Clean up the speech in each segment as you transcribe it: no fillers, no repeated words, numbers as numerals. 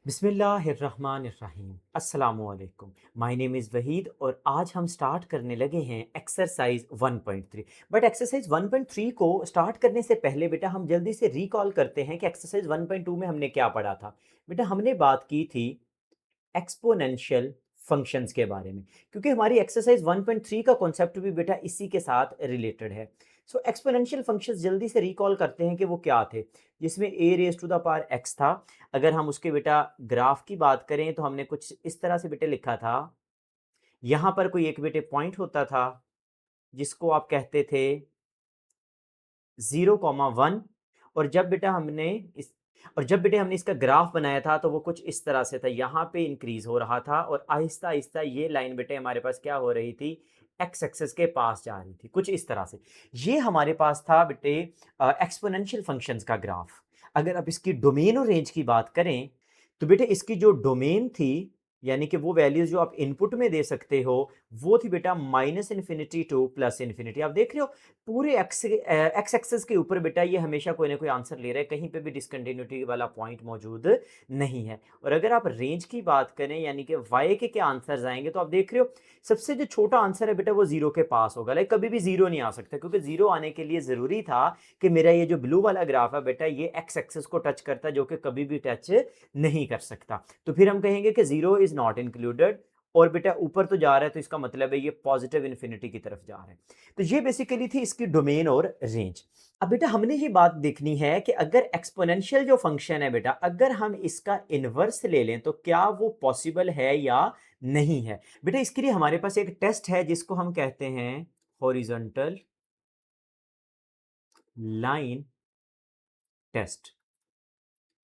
बिस्मिल्लाहिर्रहमानिर्रहीम अस्सलामुअलैकुम। My name is Waheed और आज हम स्टार्ट करने लगे हैं एक्सरसाइज 1.3। बट एक्सरसाइज 1.3 को स्टार्ट करने से पहले बेटा हम जल्दी से रिकॉल करते हैं कि एक्सरसाइज 1.2 में हमने क्या पढ़ा था। बेटा हमने बात की थी एक्सपोनेंशियल फंक्शंस के बारे में, क्योंकि हमारी एक्सरसाइज 1.3 का कॉन्सेप्ट भी बेटा इसी के साथ रिलेटेड है। सो एक्सपोनेंशियल फंक्शंस जल्दी से रिकॉल करते हैं कि वो क्या थे, जिसमें e raise to the power x था। अगर हम उसके बेटा ग्राफ की बात करें तो हमने कुछ इस तरह से बेटे लिखा था। यहां पर कोई एक बेटे पॉइंट होता था जिसको आप कहते थे 0,1। और जब बेटा हमने इस और जब बेटे हमने इसका ग्राफ बनाया था तो वो कुछ इस तरह से था, यहाँ पे इंक्रीज हो रहा था और आहिस्ता आहिस्ता ये लाइन बेटे हमारे पास क्या हो रही थी, एक्स एक्सेस के पास जा रही थी कुछ इस तरह से। ये हमारे पास था बेटे एक्सपोनेंशियल फंक्शंस का ग्राफ। अगर आप इसकी डोमेन और रेंज की बात करें तो बेटे इसकी जो डोमेन थी, यानी कि वो वैल्यूज जो आप इनपुट में दे सकते हो, वो थी बेटा minus infinity two plus infinity. आप देख रहे हो पूरे एक्स एक्सेस के ऊपर बेटा ये हमेशा कोई ना कोई आंसर ले रहा है, कहीं पे भी डिसकंटिन्यूटी वाला पॉइंट मौजूद नहीं है। और अगर आप रेंज की बात करें यानी कि वाई के क्या आंसर आएंगे, तो आप देख रहे हो सबसे जो छोटा आंसर है बेटा वो जीरो के पास होगा। लाइक कभी भी जीरो नहीं आ सकता, क्योंकि जीरो आने के लिए जरूरी था कि मेरा ये जो ब्लू वाला ग्राफ है बेटा ये एक्स एक्सेस को टच करता है, जो कि कभी भी टच नहीं कर सकता। तो फिर हम कहेंगे कि जीरो इज नॉट इंक्लूडेड। और बेटा ऊपर तो जा रहा है तो इसका मतलब है ये पॉजिटिव इन्फिनिटी की तरफ जा रहा है। तो ये बेसिकली थी इसकी डोमेन और रेंज। अब बेटा हमने ये बात देखनी है कि अगर एक्सपोनेंशियल जो फंक्शन है बेटा, अगर हम इसका इनवर्स ले लें तो क्या वो पॉसिबल है या नहीं है। बेटा इसके लिए हमारे पास एक टेस्ट है जिसको हम कहते हैं horizontal line test.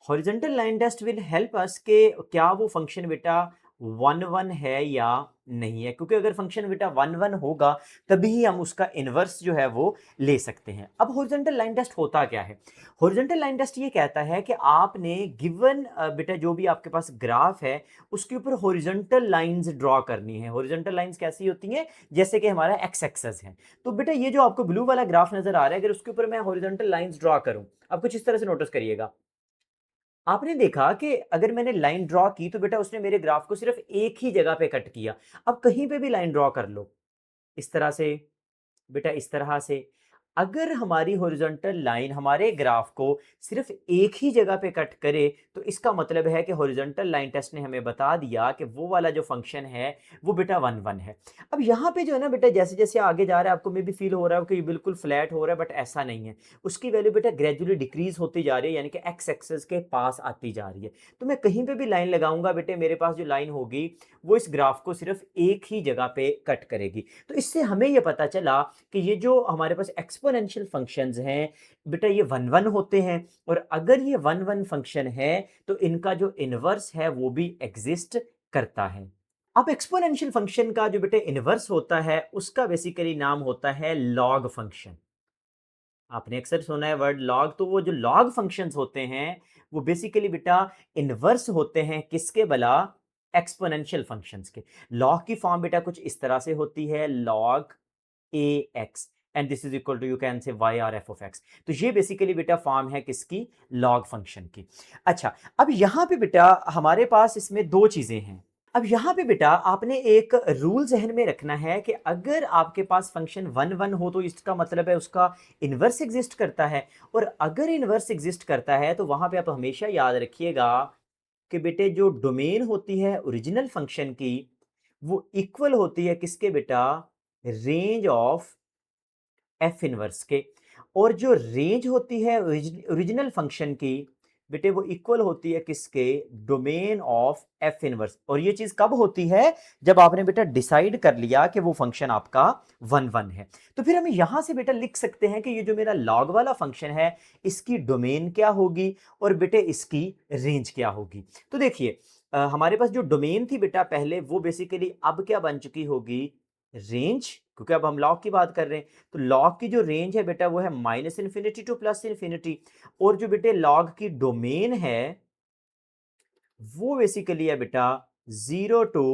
Horizontal line test will help us के क्या वो फंक्शन बेटा वन वन है या नहीं है, क्योंकि अगर फंक्शन बेटा वन वन होगा तभी ही हम उसका इनवर्स जो है वो ले सकते हैं। अब हॉरिजॉन्टल लाइन टेस्ट होता क्या है। हॉरिजॉन्टल लाइन टेस्ट ये कहता है कि आपने गिवन बेटा जो भी आपके पास ग्राफ है उसके ऊपर हॉरिजॉन्टल लाइंस ड्रॉ करनी है। हॉरिजॉन्टल लाइंस कैसी होती हैं, जैसे कि हमारा एक्स एक्सेस है। तो बेटा ये जो आपको ब्लू वाला ग्राफ नजर आ रहा है, अगर उसके ऊपर मैं हॉरिजॉन्टल लाइंस ड्रॉ करूं, अब कुछ इस तरह से नोटिस करिएगा। आपने देखा कि अगर मैंने लाइन ड्रॉ की तो बेटा उसने मेरे ग्राफ को सिर्फ एक ही जगह पे कट किया। अब कहीं पे भी लाइन ड्रॉ कर लो, इस तरह से, बेटा इस तरह से। अगर हमारी हॉरिजॉन्टल लाइन हमारे ग्राफ को सिर्फ एक ही जगह पे कट करे तो इसका मतलब है कि हॉरिजॉन्टल लाइन टेस्ट ने हमें बता दिया कि वो वाला जो फंक्शन है वो बेटा वन वन है। अब यहाँ पे जो है ना बेटा, जैसे जैसे आगे जा रहा है आपको मे भी फील हो रहा है कि ये बिल्कुल फ्लैट हो रहा है, बट ऐसा नहीं है। उसकी वैल्यू बेटा ग्रेजुअली डिक्रीज होती जा रही है, यानी कि एक्स एक्सेस के पास आती जा रही है। तो मैं कहीं पे भी लाइन लगाऊंगा बेटे, मेरे पास जो लाइन होगी वो इस ग्राफ को सिर्फ एक ही जगह पे कट करेगी। तो इससे हमें यह पता चला कि ये जो हमारे पास एक्सपोनेंशियल फंक्शंस हैं बेटा ये वन वन होते हैं। और अगर ये वन वन फंक्शन है तो इनका जो इनवर्स है वो भी एग्जिस्ट करता है। अब एक्सपोनेंशियल फंक्शन का जो बेटे इनवर्स होता है उसका बेसिकली नाम होता है लॉग फंक्शन। आपने अक्सर सुना है वर्ड लॉग, तो वो जो लॉग फंक्शंस होते हैं वो बेसिकली बेटा इनवर्स होते हैं किसके भला, एक्सपोनेंशियल फंक्शंस के। लॉग की फॉर्म बेटा कुछ इस तरह से होती है, log a x and this is equal to you can say y or f of x. तो ये बेसिकली बेटा फॉर्म है किसकी, लॉग फंक्शन की। अच्छा, अब यहां पे बेटा हमारे पास इसमें दो चीजें हैं। अब यहां पे बेटा आपने एक रूल जहन में रखना है कि अगर आपके पास फंक्शन वन वन हो तो इसका मतलब है उसका इनवर्स एग्जिस्ट करता है। और अगर इनवर्स एग्जिस्ट करता है तो वहां पे आप हमेशा याद रखिएगा कि बेटे जो डोमेन होती है ओरिजिनल फंक्शन की वो इक्वल होती है किसके बेटा, रेंज ऑफ एफ इनवर्स के। और जो रेंज होती है ओरिजिनल फंक्शन की बेटे वो इक्वल होती है किसके, डोमेन ऑफ एफ इनवर्स। और ये चीज कब होती है, जब आपने बेटा डिसाइड कर लिया कि वो फंक्शन आपका वन वन है। तो फिर हम यहां से बेटा लिख सकते हैं कि ये जो मेरा लॉग वाला फंक्शन है इसकी डोमेन क्या होगी और बेटे इसकी रेंज क्या होगी। तो देखिए हमारे पास जो डोमेन थी बेटा पहले वो बेसिकली अब क्या बन चुकी होगी, रेंज, क्योंकि अब हम लॉग की बात कर रहे हैं। तो लॉग की जो रेंज है बेटा वो है minus infinity two plus infinity. और जो बेटे लॉग की डोमेन है वो बेसिकली है बेटा जीरो टू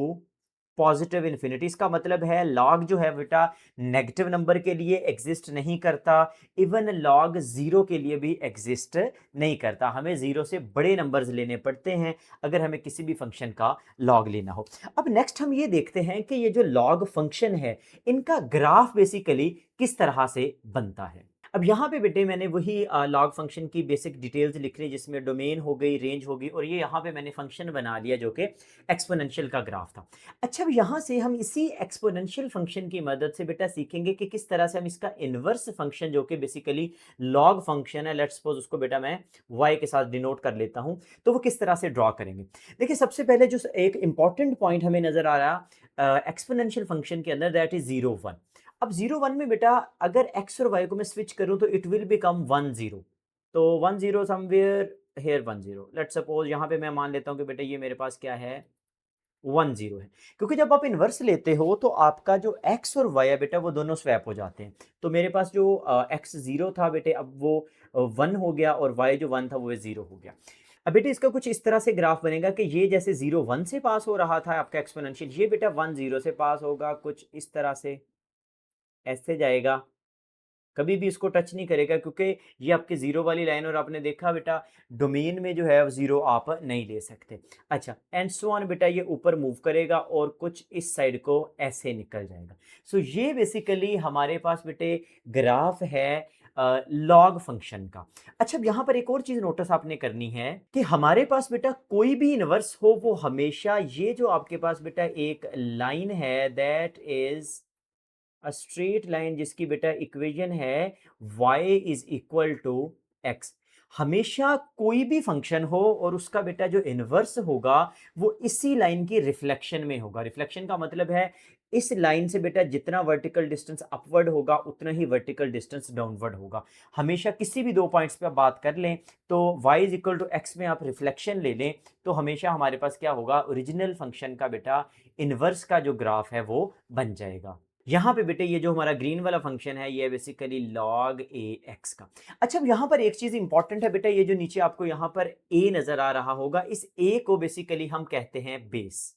पॉजिटिव इन्फिनिटी। इसका मतलब है लॉग जो है बेटा नेगेटिव नंबर के लिए एग्जिस्ट नहीं करता, इवन लॉग जीरो के लिए भी एग्जिस्ट नहीं करता। हमें जीरो से बड़े नंबर्स लेने पड़ते हैं अगर हमें किसी भी फंक्शन का लॉग लेना हो। अब नेक्स्ट हम ये देखते हैं कि ये जो लॉग फंक्शन है इनका ग्राफ बेसिकली किस तरह से बनता है। अब यहाँ पे बेटे मैंने वही लॉग फंक्शन की बेसिक डिटेल्स लिख ली, जिसमें डोमेन हो गई, रेंज हो गई, और ये यहाँ पे मैंने फंक्शन बना लिया जो कि एक्सपोनेंशियल का ग्राफ था। अच्छा, अब यहाँ से हम इसी एक्सपोनेंशियल फंक्शन की मदद से बेटा सीखेंगे कि किस तरह से हम इसका इनवर्स फंक्शन जो कि बेसिकली लॉग फंक्शन है, लेट्स सपोज उसको बेटा मैं y के साथ डिनोट कर लेता हूँ, तो वो किस तरह से ड्रॉ करेंगे। देखिए सबसे पहले जो एक इंपॉर्टेंट पॉइंट हमें नजर आ रहा एक्सपोनेंशियल फंक्शन के अंदर, दैट इज 0 1। अब 0 1 में बेटा अगर x और y को मैं स्विच करूं तो इट विल बिकम 1 0। तो 1 0 समवेयर हेयर 1 0, लेट्स सपोज यहाँ पे मैं मान लेता हूँ कि बेटा ये मेरे पास क्या है 1 0 है, क्योंकि जब आप इन्वर्स लेते हो तो आपका जो x और y है बेटा वो दोनों स्वैप हो जाते हैं। तो मेरे पास जो x 0 था बेटे अब वो 1 हो गया, और y जो 1 था वो 0 हो गया। अब बेटे इसका कुछ इस तरह से ग्राफ बनेगा कि ये जैसे 0 1 से पास हो रहा था आपका एक्सपोनेंशियल, ये बेटा 1 0 से पास होगा, कुछ इस तरह से ऐसे जाएगा, कभी भी इसको टच नहीं करेगा क्योंकि ये आपकी जीरो वाली लाइन, और आपने देखा बेटा डोमेन में जो है जीरो आप नहीं ले सकते। अच्छा, एंड सो ऑन बेटा ये ऊपर मूव करेगा और कुछ इस साइड को ऐसे निकल जाएगा। सो ये बेसिकली हमारे पास बेटे ग्राफ है लॉग फंक्शन का। अच्छा, अब यहाँ पर एक और चीज नोटिस आपने करनी है कि हमारे पास बेटा कोई भी इनवर्स हो वो हमेशा ये जो आपके पास बेटा एक लाइन है that is a straight line, जिसकी बेटा इक्वेशन है y is equal to x. हमेशा कोई भी फंक्शन हो और उसका बेटा जो इनवर्स होगा वो इसी लाइन की रिफ्लेक्शन में होगा। रिफ्लेक्शन का मतलब है इस लाइन से बेटा जितना वर्टिकल डिस्टेंस अपवर्ड होगा उतना ही वर्टिकल डिस्टेंस डाउनवर्ड होगा। हमेशा किसी भी दो पॉइंट्स पे आप बात कर लें तो y is equal to x में आप रिफ्लेक्शन ले लें तो हमेशा हमारे पास क्या होगा, ओरिजिनल फंक्शन का बेटा इनवर्स का जो ग्राफ है वो बन जाएगा। यहाँ पे बेटे ये जो हमारा ग्रीन वाला फंक्शन है ये बेसिकली log a x का। अच्छा, अब यहाँ पर एक चीज इंपॉर्टेंट है बेटा, ये जो नीचे आपको यहाँ पर a नजर आ रहा होगा, इस a को बेसिकली हम कहते हैं बेस।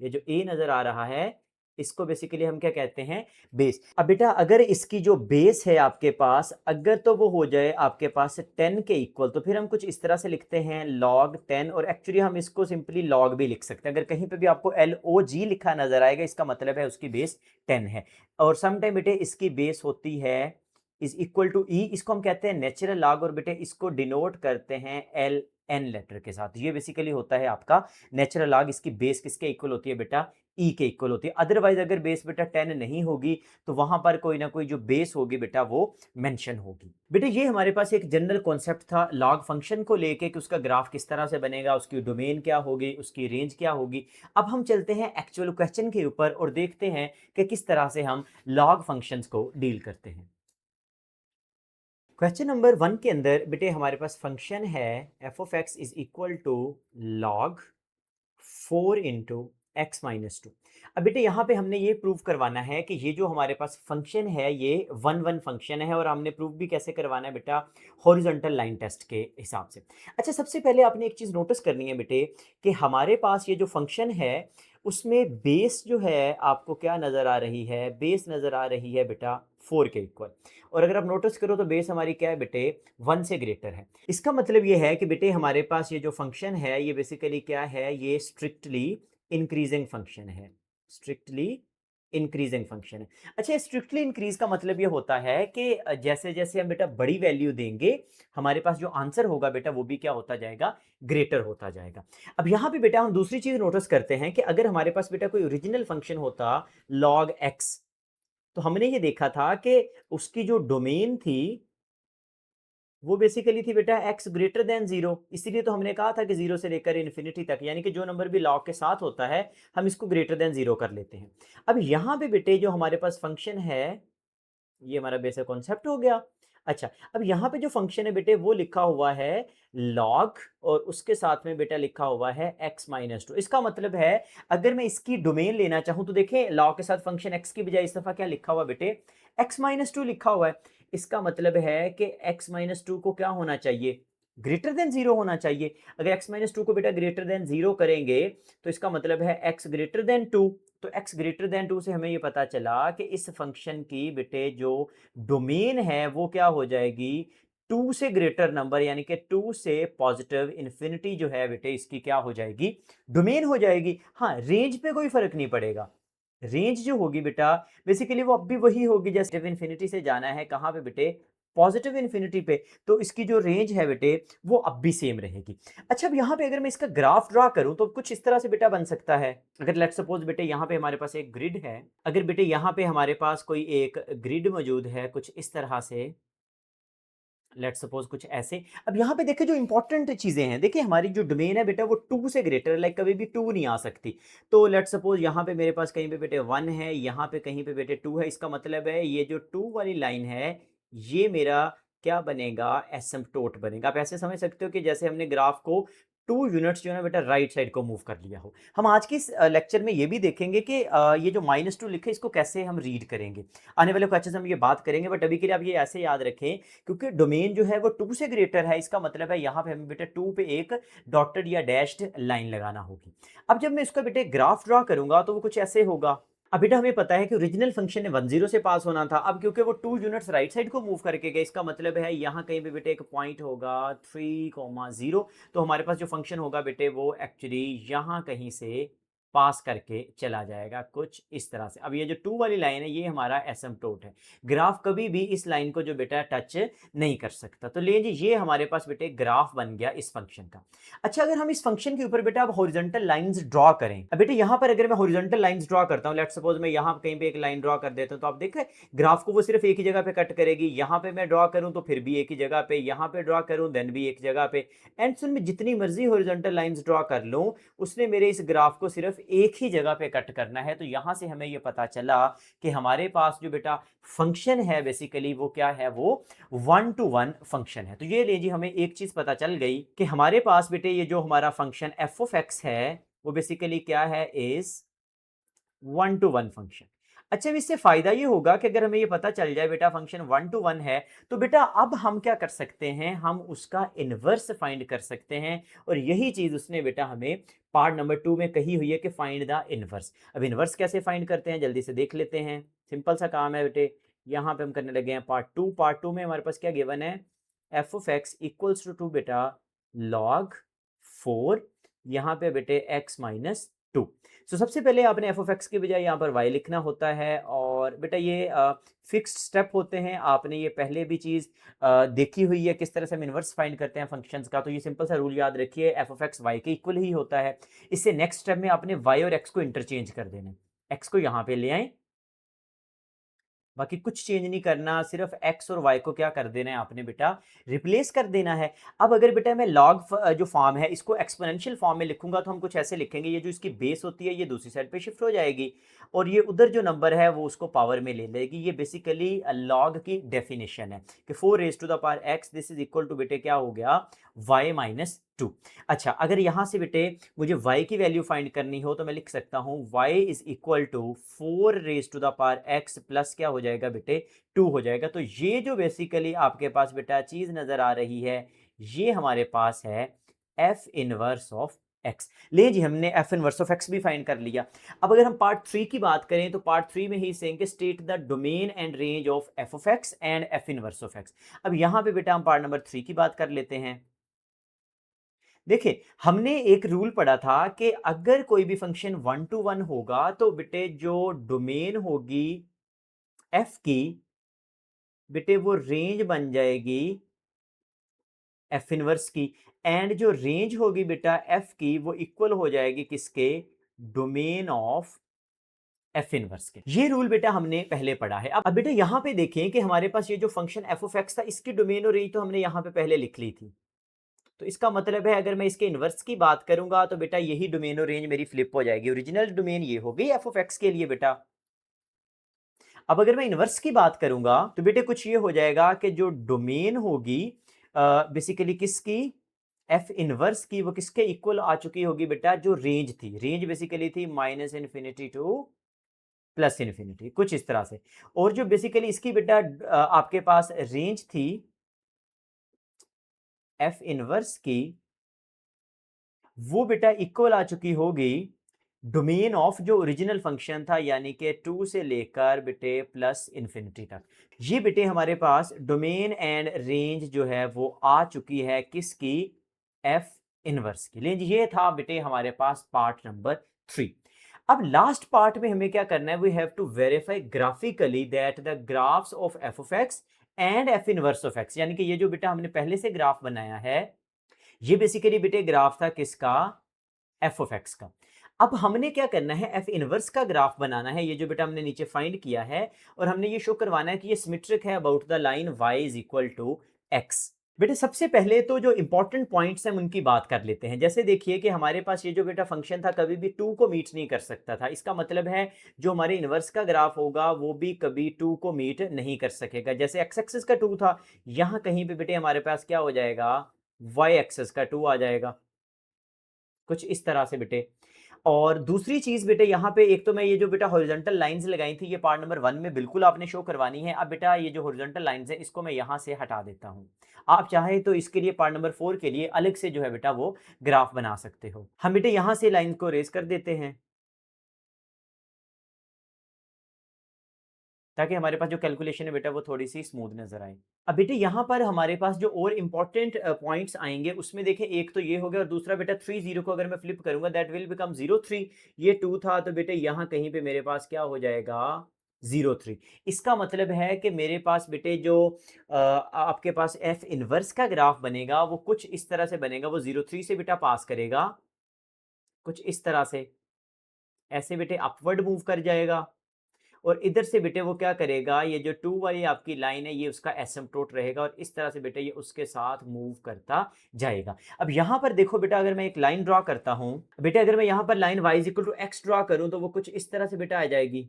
ये जो a नजर आ रहा है इसको बेसिकली हम क्या कहते हैं, बेस। अब बेटा अगर इसकी जो बेस है आपके पास अगर तो वो हो जाए आपके पास 10 के इक्वल, तो फिर हम कुछ इस तरह से लिखते हैं log 10, और एक्चुअली हम इसको सिंपली log भी लिख सकते हैं। अगर कहीं पे भी आपको LOG लिखा नजर आएगा इसका मतलब है उसकी बेस 10 है। और समटाइम बेटे इसकी बेस होती है इज इक्वल टू ई, इसको हम कहते हैं नेचुरल लॉग, और बेटे इसको डिनोट करते हैं एल एन लेटर के साथ। ये बेसिकली होता है आपका नेचुरल लॉग। इसकी बेस किसके इक्वल होती है बेटा, ई के इक्वल होती है। अदरवाइज अगर बेस बेटा 10 नहीं होगी तो वहां पर कोई ना कोई जो बेस होगी बेटा वो मेंशन होगी। बेटा ये हमारे पास एक जनरल कॉन्सेप्ट था लॉग फंक्शन को लेके कि उसका ग्राफ किस तरह से बनेगा, उसकी डोमेन क्या होगी, उसकी रेंज क्या होगी। अब हम चलते हैं एक्चुअल क्वेश्चन के ऊपर और देखते हैं कि किस तरह से हम लॉग फंक्शंस को डील करते हैं। क्वेश्चन नंबर 1 के अंदर बेटे हमारे पास फंक्शन है f of x is equal to log 4 into x minus 2। अब बेटे यहाँ पे हमने ये प्रूव करवाना है कि ये जो हमारे पास फंक्शन है ये 1 1 फंक्शन है, और हमने प्रूव भी कैसे करवाना है बेटा, हॉरिजॉन्टल लाइन टेस्ट के हिसाब से। अच्छा, सबसे पहले आपने एक चीज़ नोटिस करनी है बेटे कि हमारे पास ये जो फंक्शन है उसमें बेस जो है आपको क्या नज़र आ रही है, बेस नज़र आ रही है बेटा 4 के इक्वल। और अगर आप नोटिस करो तो बेस हमारी क्या है बेटे 1 से ग्रेटर है। इसका मतलब ये है कि बेटे हमारे पास ये जो फंक्शन है ये बेसिकली क्या है, ये स्ट्रिक्टली इंक्रीजिंग फंक्शन है, स्ट्रिक्टली इंक्रीजिंग फंक्शन है। अच्छा, स्ट्रिक्टली इंक्रीज का मतलब ये होता है कि जैसे जैसे हम बेटा बड़ी वैल्यू देंगे हमारे पास जो आंसर होगा बेटा वो भी क्या होता जाएगा, ग्रेटर होता जाएगा। अब यहाँ पे बेटा हम दूसरी चीज नोटिस करते हैं कि अगर हमारे पास बेटा कोई ओरिजिनल फंक्शन होता log x, तो हमने ये देखा था कि उसकी जो डोमेन थी वो बेसिकली थी बेटा x ग्रेटर देन 0। इसीलिए तो हमने कहा था कि 0 से लेकर इन्फिनिटी तक, यानी कि जो नंबर भी log के साथ होता है हम इसको ग्रेटर देन 0 कर लेते हैं। अब यहाँ पे बेटे जो हमारे पास फंक्शन है ये हमारा बेसिक कॉन्सेप्ट हो गया। अच्छा, अब यहाँ पे जो फंक्शन है बेटे वो लिखा हुआ है log, और उसके साथ में बेटा लिखा हुआ है x माइनस 2। इसका मतलब है अगर मैं इसकी डोमेन लेना चाहूं तो देखें log के साथ फंक्शन x की बजाय इस दफा क्या लिखा हुआ बेटे, x माइनस 2 लिखा हुआ है। इसका मतलब है कि x माइनस 2 को क्या होना चाहिए, ग्रेटर देन 0 होना चाहिए। अगर x माइनस 2 को बेटा ग्रेटर देन 0 करेंगे तो इसका मतलब है x ग्रेटर देन 2। तो x ग्रेटर देन 2 से हमें ये पता चला कि इस फंक्शन की बेटे जो डोमेन है वो क्या हो जाएगी, 2 से ग्रेटर नंबर यानी कि 2 से पॉजिटिव इंफिनिटी जो है बेटे इसकी क्या हो जाएगी, डोमेन हो जाएगी। हाँ, रेंज पे कोई फर्क नहीं पड़ेगा। रेंज जो होगी बेटा बेसिकली वो अब भी वही होगी, जैसे इंफिनिटी से जाना है कहां पे बेटे, पॉजिटिव इंफिनिटी पे, तो इसकी जो रेंज है बेटे वो अब भी सेम रहेगी। अच्छा, अब यहां पे अगर मैं इसका ग्राफ ड्रा करूं तो कुछ इस तरह से बेटा बन सकता है। अगर लेट्स सपोज बेटे यहां पे हमारे पास एक ग्रिड है, अगर बेटे यहां पे हमारे पास कोई एक ग्रिड मौजूद है कुछ इस तरह से, लेट्स सपोज कुछ ऐसे। अब यहाँ पे देखिए जो इंपॉर्टेंट चीजें हैं, देखिए हमारी जो डोमेन है बेटा वो 2 से ग्रेटर है, लाइक कभी भी 2 नहीं आ सकती। तो लेट्स सपोज यहाँ पे मेरे पास कहीं पे बेटे 1 है, यहाँ पे कहीं पे बेटे 2 है। इसका मतलब है ये जो 2 वाली लाइन है ये मेरा क्या बनेगा, एसिम्पटोट बनेगा। आप ऐसे समझ सकते हो कि जैसे हमने ग्राफ को 2 यूनिट्स जो है बेटा राइट साइड को मूव कर लिया हो। हम आज के इस लेक्चर में ये भी देखेंगे कि ये जो -2 लिखे इसको कैसे हम रीड करेंगे। आने वाले क्वेश्चन हम ये बात करेंगे, बट अभी के लिए आप ये ऐसे याद रखें क्योंकि डोमेन जो है वो 2 से ग्रेटर है। इसका मतलब है यहाँ पे हमें बेटा 2 पे एक डॉटेड या डैश्ड लाइन लगाना होगी। अब जब मैं इसका बेटे ग्राफ ड्रॉ करूंगा तो वो कुछ ऐसे होगा। अब बेटा हमें पता है कि ओरिजिनल फंक्शन ने 10 से पास होना था। अब क्योंकि वो 2 यूनिट्स राइट साइड को मूव करके गए, इसका मतलब है यहाँ कहीं पे बेटे एक पॉइंट होगा 3,0, तो हमारे पास जो फंक्शन होगा बेटे वो एक्चुअली यहाँ कहीं से पास करके चला जाएगा कुछ इस तरह से। अब ये जो 2 वाली लाइन है ये हमारा एसिम्पटोट है। ग्राफ कभी भी इस लाइन को जो बेटा टच नहीं कर सकता। तो ले जी ये हमारे पास बेटे ग्राफ बन गया इस फंक्शन का। अच्छा, अगर हम इस फंक्शन के ऊपर बेटा अब हॉरिजॉन्टल लाइंस ड्रॉ करें, अब बेटे यहाँ पर अगर मैं हॉरिजॉन्टल लाइंस ड्रॉ करता हूँ, लेट्स सपोज मैं यहाँ कहीं पे एक लाइन ड्रॉ कर देता हूँ, तो आप देखें ग्राफ को वो सिर्फ एक ही जगह पे कट करेगी। यहाँ पे मैं ड्रॉ करूँ तो फिर भी एक ही जगह पे, यहाँ पे ड्रॉ करूँ देन भी एक जगह पे। एंड सुन में जितनी मर्जी हॉरिजॉन्टल लाइंस ड्रॉ कर लूँ उसने मेरे इस ग्राफ को सिर्फ एक ही जगह पे कट करना है। तो यहां से हमें यह पता चला कि हमारे पास जो बेटा फंक्शन है बेसिकली वो क्या है, वो 1 to 1 फंक्शन है। तो ये लीजिए हमें एक चीज पता चल गई कि हमारे पास बेटे ये जो हमारा फंक्शन एफ ऑफ एक्स है वो बेसिकली क्या है, इज 1 to 1 फंक्शन। अच्छा, इससे फायदा ये होगा कि अगर हमें ये पता चल जाए बेटा फंक्शन 1 to 1 है, तो बेटा अब हम क्या कर सकते हैं, हम उसका इनवर्स फाइंड कर सकते हैं। और यही चीज उसने बेटा हमें पार्ट नंबर 2 में कही हुई है कि फाइंड द इनवर्स। अब इनवर्स कैसे फाइंड करते हैं जल्दी से देख लेते हैं। सिंपल सा काम है बेटे, यहाँ पे हम करने लगे हैं पार्ट 2 में हमारे पास क्या गिवन है, f of x equals to बेटा लॉग 4, यहाँ पे बेटे एक्स माइनस 2। सो सबसे पहले आपने एफ ऑफ एक्स के बजाय यहाँ पर वाई लिखना होता है। और बेटा ये फिक्स्ड स्टेप होते हैं, आपने ये पहले भी चीज़ देखी हुई है किस तरह से हम इनवर्स फाइंड करते हैं फंक्शंस का। तो ये सिंपल सा रूल याद रखिए, एफ ऑफ एक्स वाई के इक्वल ही होता है। इससे नेक्स्ट स्टेप में आपने वाई और एक्स को इंटरचेंज कर देना है। एक्स को यहाँ पे ले आए, बाकी कुछ चेंज नहीं करना, सिर्फ एक्स और वाई को क्या कर देना है आपने बेटा, रिप्लेस कर देना है। अब अगर बेटा मैं लॉग जो फॉर्म है इसको एक्सपोनेंशियल फॉर्म में लिखूंगा तो हम कुछ ऐसे लिखेंगे, ये जो इसकी बेस होती है ये दूसरी साइड पे शिफ्ट हो जाएगी और ये उधर जो नंबर है वो उसको पावर में ले लेगी। ये बेसिकली लॉग की डेफिनेशन है कि 4 raise to the power x this is equal to बेटे क्या हो गया, वाई माइनस 2। अच्छा, अगर यहां से बेटे मुझे y की वैल्यू फाइंड करनी हो तो मैं लिख सकता हूं y is equal to 4 raise to the power x plus क्या हो जाएगा बेटे 2 हो जाएगा। तो ये जो बेसिकली आपके पास बेटा चीज नजर आ रही है ये हमारे पास है f इनवर्स ऑफ x। ले जी हमने f इनवर्स ऑफ x भी फाइंड कर लिया। अब अगर हम पार्ट 3 की बात करें तो पार्ट 3 में ही सेंगे state the domain and range of f of x and f inverse of x। अब यहां पे बेटा हम पार्ट नंबर 3 की बात कर लेते हैं। देखिए हमने एक रूल पढ़ा था कि अगर कोई भी फंक्शन 1 to 1 होगा तो बेटे जो डोमेन होगी एफ की बेटे वो रेंज बन जाएगी एफ इनवर्स की। एंड जो रेंज होगी बेटा एफ की वो इक्वल हो जाएगी किसके, डोमेन ऑफ एफ इनवर्स के। ये रूल बेटा हमने पहले पढ़ा है। अब बेटा यहां पे देखें कि हमारे पास ये जो फंक्शन एफ ऑफ एक्स था इसकी डोमेन और रेंज तो हमने यहां पे पहले लिख ली थी। तो इसका मतलब है अगर मैं इसके इनवर्स की बात करूंगा तो बेटा यही डोमेन और रेंज मेरी फ्लिप हो जाएगी। ओरिजिनल डोमेन ये हो गई एफ ऑफ एक्स के लिए बेटा। अब अगर मैं इनवर्स की बात करूंगा तो बेटे कुछ ये हो जाएगा कि जो डोमेन होगी बेसिकली किसकी, एफ इनवर्स की, वो किसके इक्वल आ चुकी होगी बेटा, जो रेंज थी। रेंज बेसिकली थी minus infinity two plus infinity कुछ इस तरह से। और जो बेसिकली इसकी बेटा आपके पास रेंज थी एफ इनवर्स की वो बेटा इक्वल आ चुकी होगी डोमेन ऑफ जो ओरिजिनल फंक्शन था, यानी कि 2 से लेकर बेटे प्लस इंफिनिटी तक। ये बेटे हमारे पास डोमेन एंड रेंज जो है वो आ चुकी है किसकी, एफ इनवर्स की। लेंज ये था बेटे हमारे पास पार्ट नंबर 3। अब लास्ट पार्ट में हमें क्या करना है, we have to verify graphically that the graphs of f of x and f inverse of x, यानी कि ये जो बेटा हमने पहले से ग्राफ बनाया है, ये बेसिकली बेटे ग्राफ था किसका, एफ ऑफ एक्स का। अब हमने क्या करना है, एफ इनवर्स का ग्राफ बनाना है, ये जो बेटा हमने नीचे फाइंड किया है, और हमने ये शो करवाना है कि ये सिमेट्रिक है about the line y is equal to x. बेटे सबसे पहले तो जो इंपॉर्टेंट पॉइंट्स हैं उनकी बात कर लेते हैं। जैसे देखिए कि हमारे पास ये जो बेटा फंक्शन था कभी भी 2 को मीट नहीं कर सकता था, इसका मतलब है जो हमारे इनवर्स का ग्राफ होगा वो भी कभी 2 को मीट नहीं कर सकेगा। जैसे एक्स एक्सिस का 2 था, यहां कहीं पे बेटे हमारे पास क्या हो जाएगा, वाई एक्सिस का 2 आ जाएगा, कुछ इस तरह से बेटे। और दूसरी चीज बेटे यहाँ पे एक तो मैं ये जो बेटा हॉरिजॉन्टल लाइंस लगाई थी ये पार्ट नंबर 1 में बिल्कुल आपने शो करवानी है। अब बेटा ये जो हॉरिजॉन्टल लाइंस है इसको मैं यहाँ से हटा देता हूँ। आप चाहे तो इसके लिए पार्ट नंबर 4 के लिए अलग से जो है बेटा वो ग्राफ बना सकते हो। हम बेटे यहाँ से लाइन को रेस कर देते हैं ताकि हमारे पास जो कैलकुलेशन है बेटा वो थोड़ी सी स्मूथ नजर आए। अब बेटे यहाँ पर हमारे पास जो और इंपॉर्टेंट पॉइंट्स आएंगे उसमें देखें, एक तो ये हो गया और दूसरा बेटा 3 0 को अगर मैं फ्लिप करूंगा दैट विल बिकम 0 3। ये 2 था तो बेटे यहाँ कहीं पे मेरे पास क्या हो जाएगा, 0 3। इसका मतलब है कि मेरे पास बेटे जो आपके पास एफ इनवर्स का ग्राफ बनेगा वो कुछ इस तरह से बनेगा, वो 0 3 से बेटा पास करेगा कुछ इस तरह से, ऐसे बेटे अपवर्ड मूव कर जाएगा। और इधर से बेटे वो क्या करेगा, ये जो 2 वाली आपकी लाइन है ये उसका एसिम्प्टोट रहेगा और इस तरह से बेटे ये उसके साथ मूव करता जाएगा। अब यहाँ पर देखो बेटा अगर मैं एक लाइन ड्रॉ करता हूँ, बेटे अगर मैं यहाँ पर line y equal to x draw करूँ तो वो कुछ इस तरह से बेटा आ जाएगी।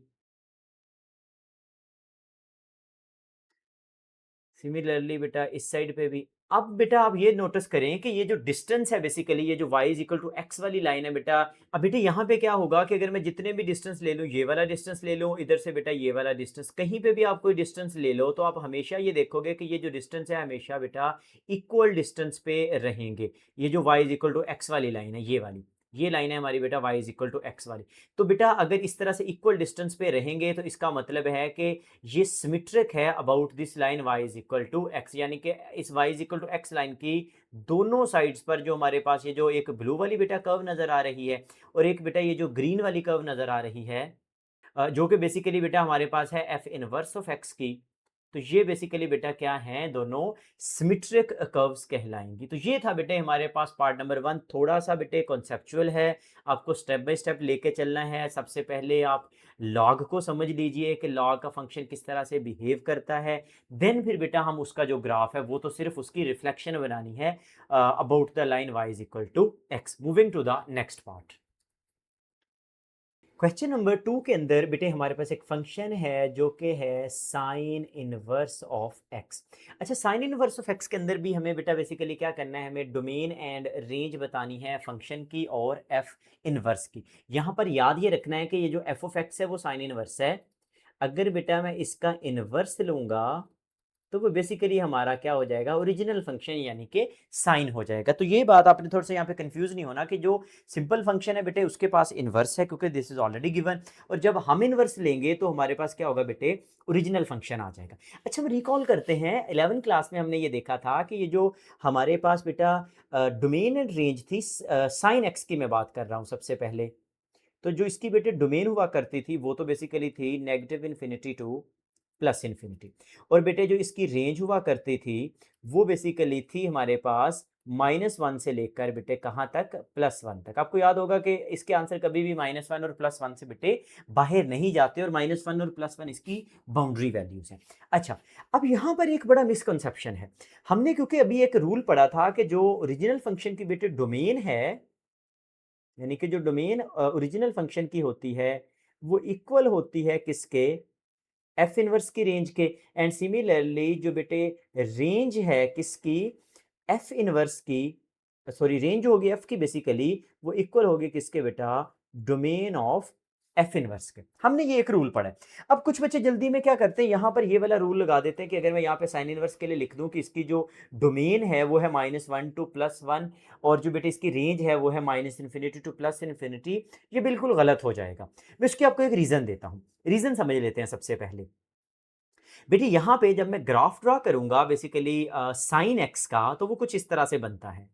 सिमिलरली बेटा इस साइड पे भी। अब बेटा आप ये नोटिस करें कि ये जो डिस्टेंस है बेसिकली ये जो y is equal to x वाली लाइन है बेटा, अब बेटा यहाँ पे क्या होगा कि अगर मैं जितने भी डिस्टेंस ले लूँ, ये वाला डिस्टेंस ले लूँ, इधर से बेटा ये वाला डिस्टेंस, कहीं पे भी आप कोई डिस्टेंस ले लो तो आप हमेशा ये देखोगे कि ये जो डिस्टेंस है हमेशा बेटा इक्वल डिस्टेंस पे रहेंगे। ये जो y is equal to x वाली लाइन है, ये वाली ये लाइन है हमारी बेटा y is equal to x वाली। तो बेटा अगर इस तरह से इक्वल डिस्टेंस पे रहेंगे तो इसका मतलब है कि ये सिमेट्रिक है about this line y is equal to x, यानी कि इस y is equal to x line की दोनों साइड्स पर जो हमारे पास ये जो एक ब्लू वाली बेटा कर्व नजर आ रही है और एक बेटा ये जो ग्रीन वाली कर्व नजर आ रही है, जो कि बेसिकली बेटा हमारे पास है एफ इनवर्स ऑफ एक्स की, तो ये बेसिकली बेटा क्या है, दोनों सिमेट्रिक कर्व्स कहलाएंगी। तो ये था बेटे हमारे पास पार्ट नंबर 1, थोड़ा सा बेटे कॉन्सेप्चुअल है, आपको स्टेप बाय स्टेप लेके चलना है। सबसे पहले आप लॉग को समझ लीजिए कि लॉग का फंक्शन किस तरह से बिहेव करता है, देन फिर बेटा हम उसका जो ग्राफ है वो तो सिर्फ उसकी रिफ्लेक्शन बनानी है about the line y is equal to x. Moving to the next part. Question number 2 के अंदर बेटे हमारे पास एक फंक्शन है जो कि है साइन इनवर्स ऑफ एक्स। अच्छा, साइन इनवर्स ऑफ एक्स के अंदर भी हमें बेटा बेसिकली क्या करना है, हमें डोमेन एंड रेंज बतानी है फंक्शन की और एफ इनवर्स की। यहाँ पर याद ये रखना है कि ये जो एफ ऑफ एक्स है वो साइन इनवर्स है। अगर बेटा मैं इसका इनवर्स लूंगा तो वो बेसिकली हमारा क्या हो जाएगा, ओरिजिनल फंक्शन यानी कि साइन हो जाएगा। तो ये बात आपने थोड़ा सा यहाँ पे कंफ्यूज नहीं होना कि जो सिंपल फंक्शन है बेटे उसके पास इनवर्स है क्योंकि दिस इज ऑलरेडी गिवन, और जब हम इनवर्स लेंगे तो हमारे पास क्या होगा बेटे, ओरिजिनल फंक्शन आ जाएगा। अच्छा, हम रिकॉल करते हैं 11th क्लास में हमने ये देखा था कि ये जो हमारे पास बेटा डोमेन एंड रेंज थी, साइन एक्स की मैं बात कर रहा हूँ सबसे पहले, तो जो इसकी बेटे डोमेन हुआ करती थी वो तो बेसिकली थी negative infinity two plus infinity, और बेटे जो इसकी रेंज हुआ करती थी वो बेसिकली थी हमारे पास -1 से लेकर बेटे कहाँ तक, +1 तक। आपको याद होगा कि इसके आंसर कभी भी -1 और +1 से बेटे बाहर नहीं जाते, और -1 और +1 इसकी बाउंड्री वैल्यूज हैं। अच्छा, अब यहाँ पर एक बड़ा मिसकंसेप्शन है। हमने क्योंकि अभी एक रूल पढ़ा था कि जो ओरिजिनल फंक्शन की बेटे डोमेन है, यानी कि जो डोमेन ओरिजिनल फंक्शन की होती है वो इक्वल होती है किसके, एफ इनवर्स की रेंज के। एंड सिमिलरली जो बेटे रेंज है किसकी, एफ इनवर्स की, सॉरी रेंज होगी एफ की बेसिकली, वो इक्वल होगी किसके बेटा, डोमेन ऑफ एफ इनवर्स के। हमने ये एक रूल पढ़ा है। अब कुछ बच्चे जल्दी में क्या करते हैं, यहाँ पर ये वाला रूल लगा देते हैं कि अगर मैं यहाँ पे साइन इनवर्स के लिए लिख दूँ कि इसकी जो डोमेन है वो है -1 टू +1 और जो बेटे इसकी रेंज है वो है -इन्फिनिटी टू +इन्फिनिटी, ये बिल्कुल गलत हो जाएगा। मैं इसके आपको एक रीज़न देता हूँ। रीज़न समझ लेते हैं सबसे पहले। बेटे यहाँ पे जब मैं ग्राफ ड्रा करूँगा बेसिकली साइन एक्स का, तो वो कुछ इस तरह से बनता है।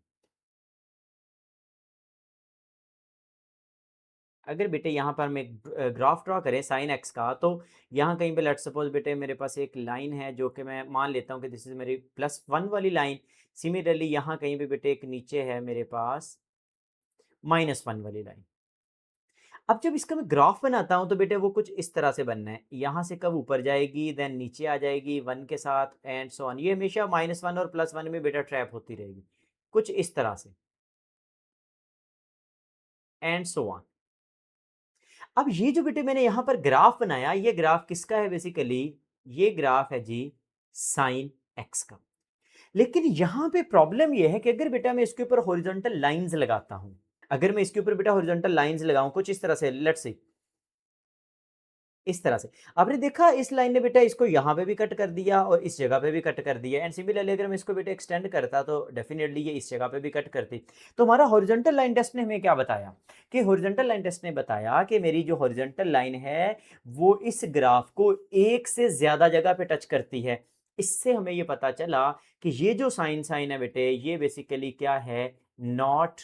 अगर बेटे यहाँ पर मैं ग्राफ ड्रा करें साइन एक्स का, तो यहाँ कहीं पे लेट्स सपोज बेटे मेरे पास एक लाइन है जो कि मैं मान लेता हूँ कि दिस इज मेरी +1 वाली लाइन। सिमिलरली यहाँ कहीं पे बेटे एक नीचे है मेरे पास -1 वाली लाइन। अब जब इसका मैं ग्राफ बनाता हूँ तो बेटे वो कुछ इस तरह से बनना है। यहाँ से कब ऊपर जाएगी, देन नीचे आ जाएगी 1 के साथ एंड सो ऑन। ये हमेशा -1 और +1 में बेटा ट्रैप होती रहेगी, कुछ इस तरह से एंड सो ऑन। अब ये जो बेटे मैंने यहाँ पर ग्राफ बनाया, ये ग्राफ किसका है बेसिकली? ये ग्राफ है जी साइन एक्स का। लेकिन यहाँ पे प्रॉब्लम ये है कि अगर बेटा मैं इसके ऊपर हॉरिजॉन्टल लाइंस लगाता हूँ, अगर मैं इसके ऊपर बेटा हॉरिजॉन्टल लाइंस लगाऊं कुछ इस तरह से, लेट्स सी इस तरह से। आपने देखा इस लाइन ने बेटा इसको यहाँ पे भी कट कर दिया और इस जगह पे भी कट कर दिया एंड सिमिलरली अगर मैं इसको बेटा एक्सटेंड करता तो डेफिनेटली ये इस जगह पे भी कट करती। तो हमारा हॉरिजॉन्टल लाइन टेस्ट ने हमें क्या बताया कि हॉरिजॉन्टल लाइन टेस्ट ने बताया कि मेरी जो हॉरिजॉन्टल लाइन है वो इस ग्राफ को एक से ज्यादा जगह पे टच करती है। इससे हमें ये पता चला कि ये जो साइन साइन है बेटे ये बेसिकली क्या है, नॉट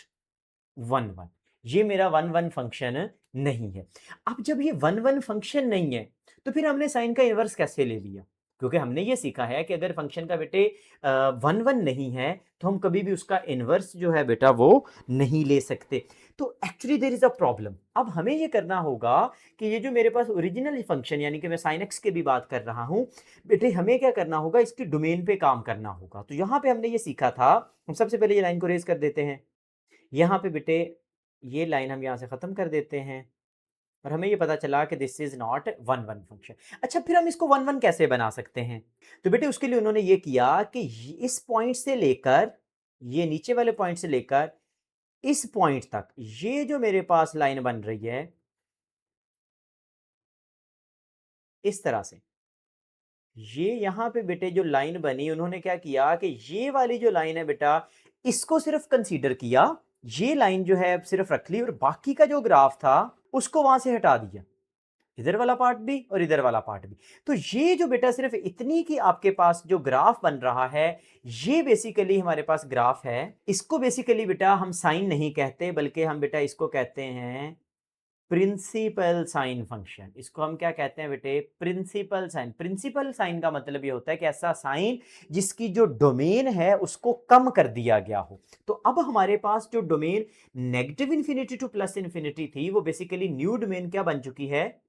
1 1। ये मेरा 1 1 फंक्शन नहीं है। अब जब ये 1 1 फंक्शन नहीं है, तो फिर हमने साइन का इनवर्स कैसे ले लिया? क्योंकि हमने ये सीखा है कि अगर फंक्शन का बेटे 1 1 नहीं है, तो हम कभी भी उसका इनवर्स जो है बेटा वो नहीं ले सकते। तो actually there is a problem. अब हमें ये करना होगा कि ये जो मेरे पास ओरिजिनल फंक्शन यानी कि मैं साइन एक्स की भी बात कर रहा हूँ, बेटे हमें क्या करना होगा, इसकी डोमेन पे काम करना होगा। तो यहाँ पे हमने ये सीखा था, हम सबसे पहले ये लाइन को रेज़ कर देते हैं। यहाँ पे बेटे ये लाइन हम यहाँ से ख़त्म कर देते हैं और हमें ये पता चला कि दिस इज़ नॉट 1 1 फंक्शन। अच्छा फिर हम इसको 1 1 कैसे बना सकते हैं? तो बेटे उसके लिए उन्होंने ये किया कि इस पॉइंट से लेकर, ये नीचे वाले पॉइंट से लेकर इस पॉइंट तक ये जो मेरे पास लाइन बन रही है, इस तरह से। ये यहाँ पे बेटे जो लाइन बनी उन्होंने क्या किया कि ये वाली जो लाइन है बेटा इसको सिर्फ कंसीडर किया, ये लाइन जो है सिर्फ रख ली और बाकी का जो ग्राफ था उसको वहां से हटा दिया। इधर वाला पार्ट भी और इधर वाला पार्ट भी। तो ये जो बेटा सिर्फ इतनी की आपके पास जो ग्राफ बन रहा है, ये बेसिकली हमारे पास ग्राफ है। इसको बेसिकली बेटा हम साइन नहीं कहते बल्कि हम बेटा इसको कहते हैं प्रिंसिपल साइन फंक्शन। इसको हम क्या कहते हैं बेटे? Principal sign. प्रिंसिपल साइन का मतलब ये होता है कि ऐसा साइन जिसकी जो डोमेन है उसको कम कर दिया गया हो। तो अब हमारे पास जो domain negative infinity two plus infinity थी वो बेसिकली न्यू डोमेन क्या बन चुकी है?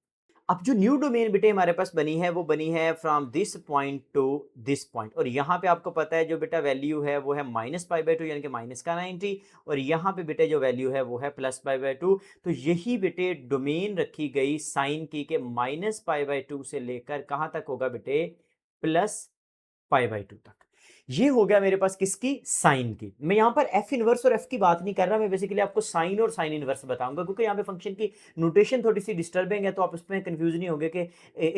अब जो न्यू डोमेन बेटे हमारे पास बनी है वो बनी है from this point two this point. और यहाँ पे आपको पता है जो बेटा वैल्यू है वो है -π/2 यानी कि माइनस का 90 और यहाँ पे बेटे जो वैल्यू है वो है +π/2। तो यही बेटे डोमेन रखी गई साइन की के -π/2 से लेकर कहाँ तक होगा बेटे? +π/2 तक। ये हो गया मेरे पास किसकी? साइन की। मैं यहाँ पर एफ इनवर्स और एफ की बात नहीं कर रहा, मैं बेसिकली आपको साइन और साइन इनवर्स बताऊंगा क्योंकि यहाँ पे फंक्शन की नोटेशन थोड़ी सी डिस्टर्बिंग है, तो आप उसमें कंफ्यूज नहीं होंगे कि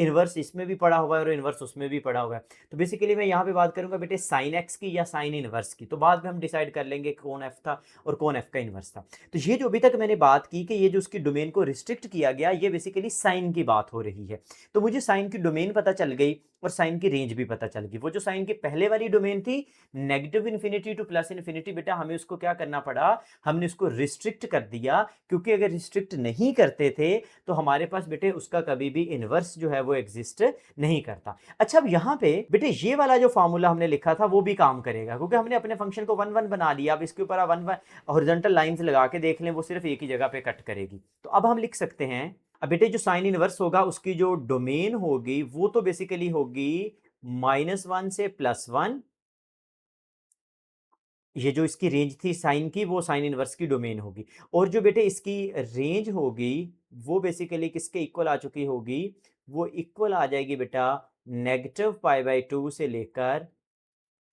इनवर्स इसमें भी पड़ा हुआ है और इनवर्स उसमें भी पड़ा हुआ है। तो बेसिकली मैं यहाँ पे बात करूंगा बेटे साइन एक्स की या साइन इनवर्स की, तो बाद में हम डिसाइड कर लेंगे कौन एफ था और कौन एफ का इनवर्स था। तो ये जो अभी तक मैंने बात की कि ये जो उसकी डोमेन को रिस्ट्रिक्ट किया गया, ये बेसिकली साइन की बात हो रही है। तो मुझे साइन की डोमेन पता चल गई और साइन की रेंज भी पता चल गई। वो जो साइन की पहले वाली डोमेन थी negative infinity two plus infinity, बेटा हमें उसको क्या करना पड़ा? हमने उसको रिस्ट्रिक्ट कर दिया, क्योंकि अगर रिस्ट्रिक्ट नहीं करते थे तो हमारे पास बेटे उसका कभी भी इनवर्स जो है वो एग्जिस्ट नहीं करता। अच्छा अब यहाँ पे बेटे ये वाला जो फॉर्मूला हमने लिखा था वो भी काम करेगा क्योंकि हमने अपने फंक्शन को 1 1 बना लिया। अब इसके ऊपर आप 1 1 हॉरिजॉन्टल लाइंस लगा के देख लें, वो सिर्फ एक ही जगह पे कट करेगी। तो अब हम लिख सकते हैं, अब बेटे जो साइन इनवर्स होगा उसकी जो डोमेन होगी वो तो बेसिकली होगी -1 से +1। ये जो इसकी रेंज थी साइन की वो साइन इनवर्स की डोमेन होगी और जो बेटे इसकी रेंज होगी वो बेसिकली किसके इक्वल आ चुकी होगी? वो इक्वल आ जाएगी बेटा -π/2 से लेकर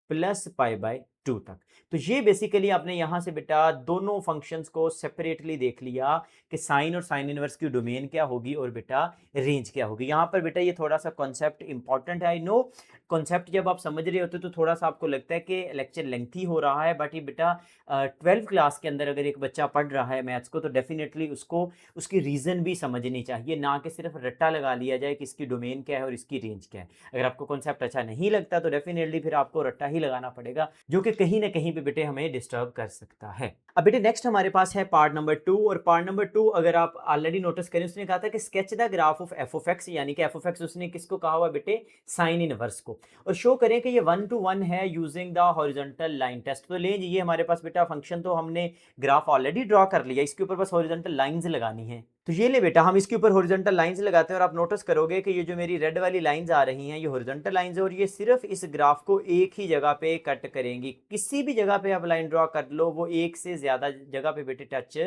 +π/2 2 तक। तो ये बेसिकली आपने यहाँ से बेटा दोनों फंक्शंस को सेपरेटली देख लिया कि साइन और साइन इनवर्स की डोमेन क्या होगी और बेटा रेंज क्या होगी। यहाँ पर बेटा ये थोड़ा सा कॉन्सेप्ट इंपॉर्टेंट है, आई नो कॉन्सेप्ट जब आप समझ रहे होते तो थोड़ा सा आपको लगता है कि लेक्चर लेंथी हो रहा है, बट ये बेटा 12th क्लास के अंदर अगर एक बच्चा पढ़ रहा है मैथ्स को तो डेफिनेटली उसको उसकी रीज़न भी समझनी चाहिए, ना कि सिर्फ रट्टा लगा लिया जाए कि इसकी डोमेन क्या है और इसकी रेंज क्या है। अगर आपको कॉन्सेप्ट अच्छा नहीं लगता तो डेफिनेटली फिर आपको रट्टा ही लगाना पड़ेगा, जो कि कहीं ना कहीं पे बेटे हमें डिस्टर्ब कर सकता है। अब बेटे नेक्स्ट हमारे पास है पार्ट नंबर 2, और पार्ट नंबर 2 अगर आप ऑलरेडी नोटिस करें उसने कहा था कि sketch the graph of f of x, यानी कि एफ ऑफ एक्स उसने किसको कहा हुआ बेटे, साइन इनवर्स को, और शो करें कि ये 1 to 1 है using the horizontal line test. तो लेंज ये हमारे पास बेटा फंक्शन तो हमने ग्राफ ऑलरेडी ड्रॉ कर लिया, इसके ऊपर बस हॉरिजॉन्टल लाइंस लगानी है। तो ये ले बेटा हम इसके ऊपर हॉरिजॉन्टल लाइंस लगाते हैं और आप नोटिस करोगे कि ये जो मेरी रेड वाली लाइंस आ रही हैं ये हॉरिजॉन्टल लाइंस है और ये सिर्फ इस ग्राफ को एक ही जगह पे कट करेंगी। किसी भी जगह पे आप लाइन ड्रॉ कर लो वो एक से ज्यादा जगह पे बेटे टच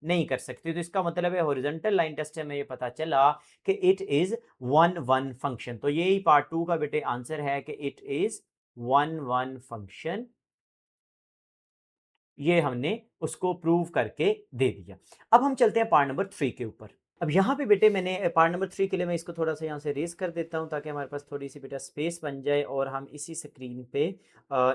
नहीं कर सकती। तो इसका मतलब है हॉरिजॉन्टल लाइन टेस्ट से हमें ये पता चला कि इट इज 1 1 फंक्शन। तो यही पार्ट 2 का बेटे आंसर है कि इट इज 1 1 फंक्शन। ये हमने उसको प्रूव करके दे दिया। अब हम चलते हैं पार्ट नंबर 3 के ऊपर। अब यहाँ पे बेटे मैंने पार्ट नंबर 3 के लिए मैं इसको थोड़ा सा यहाँ से रेज कर देता हूँ ताकि हमारे पास थोड़ी सी बेटा स्पेस बन जाए और हम इसी स्क्रीन पे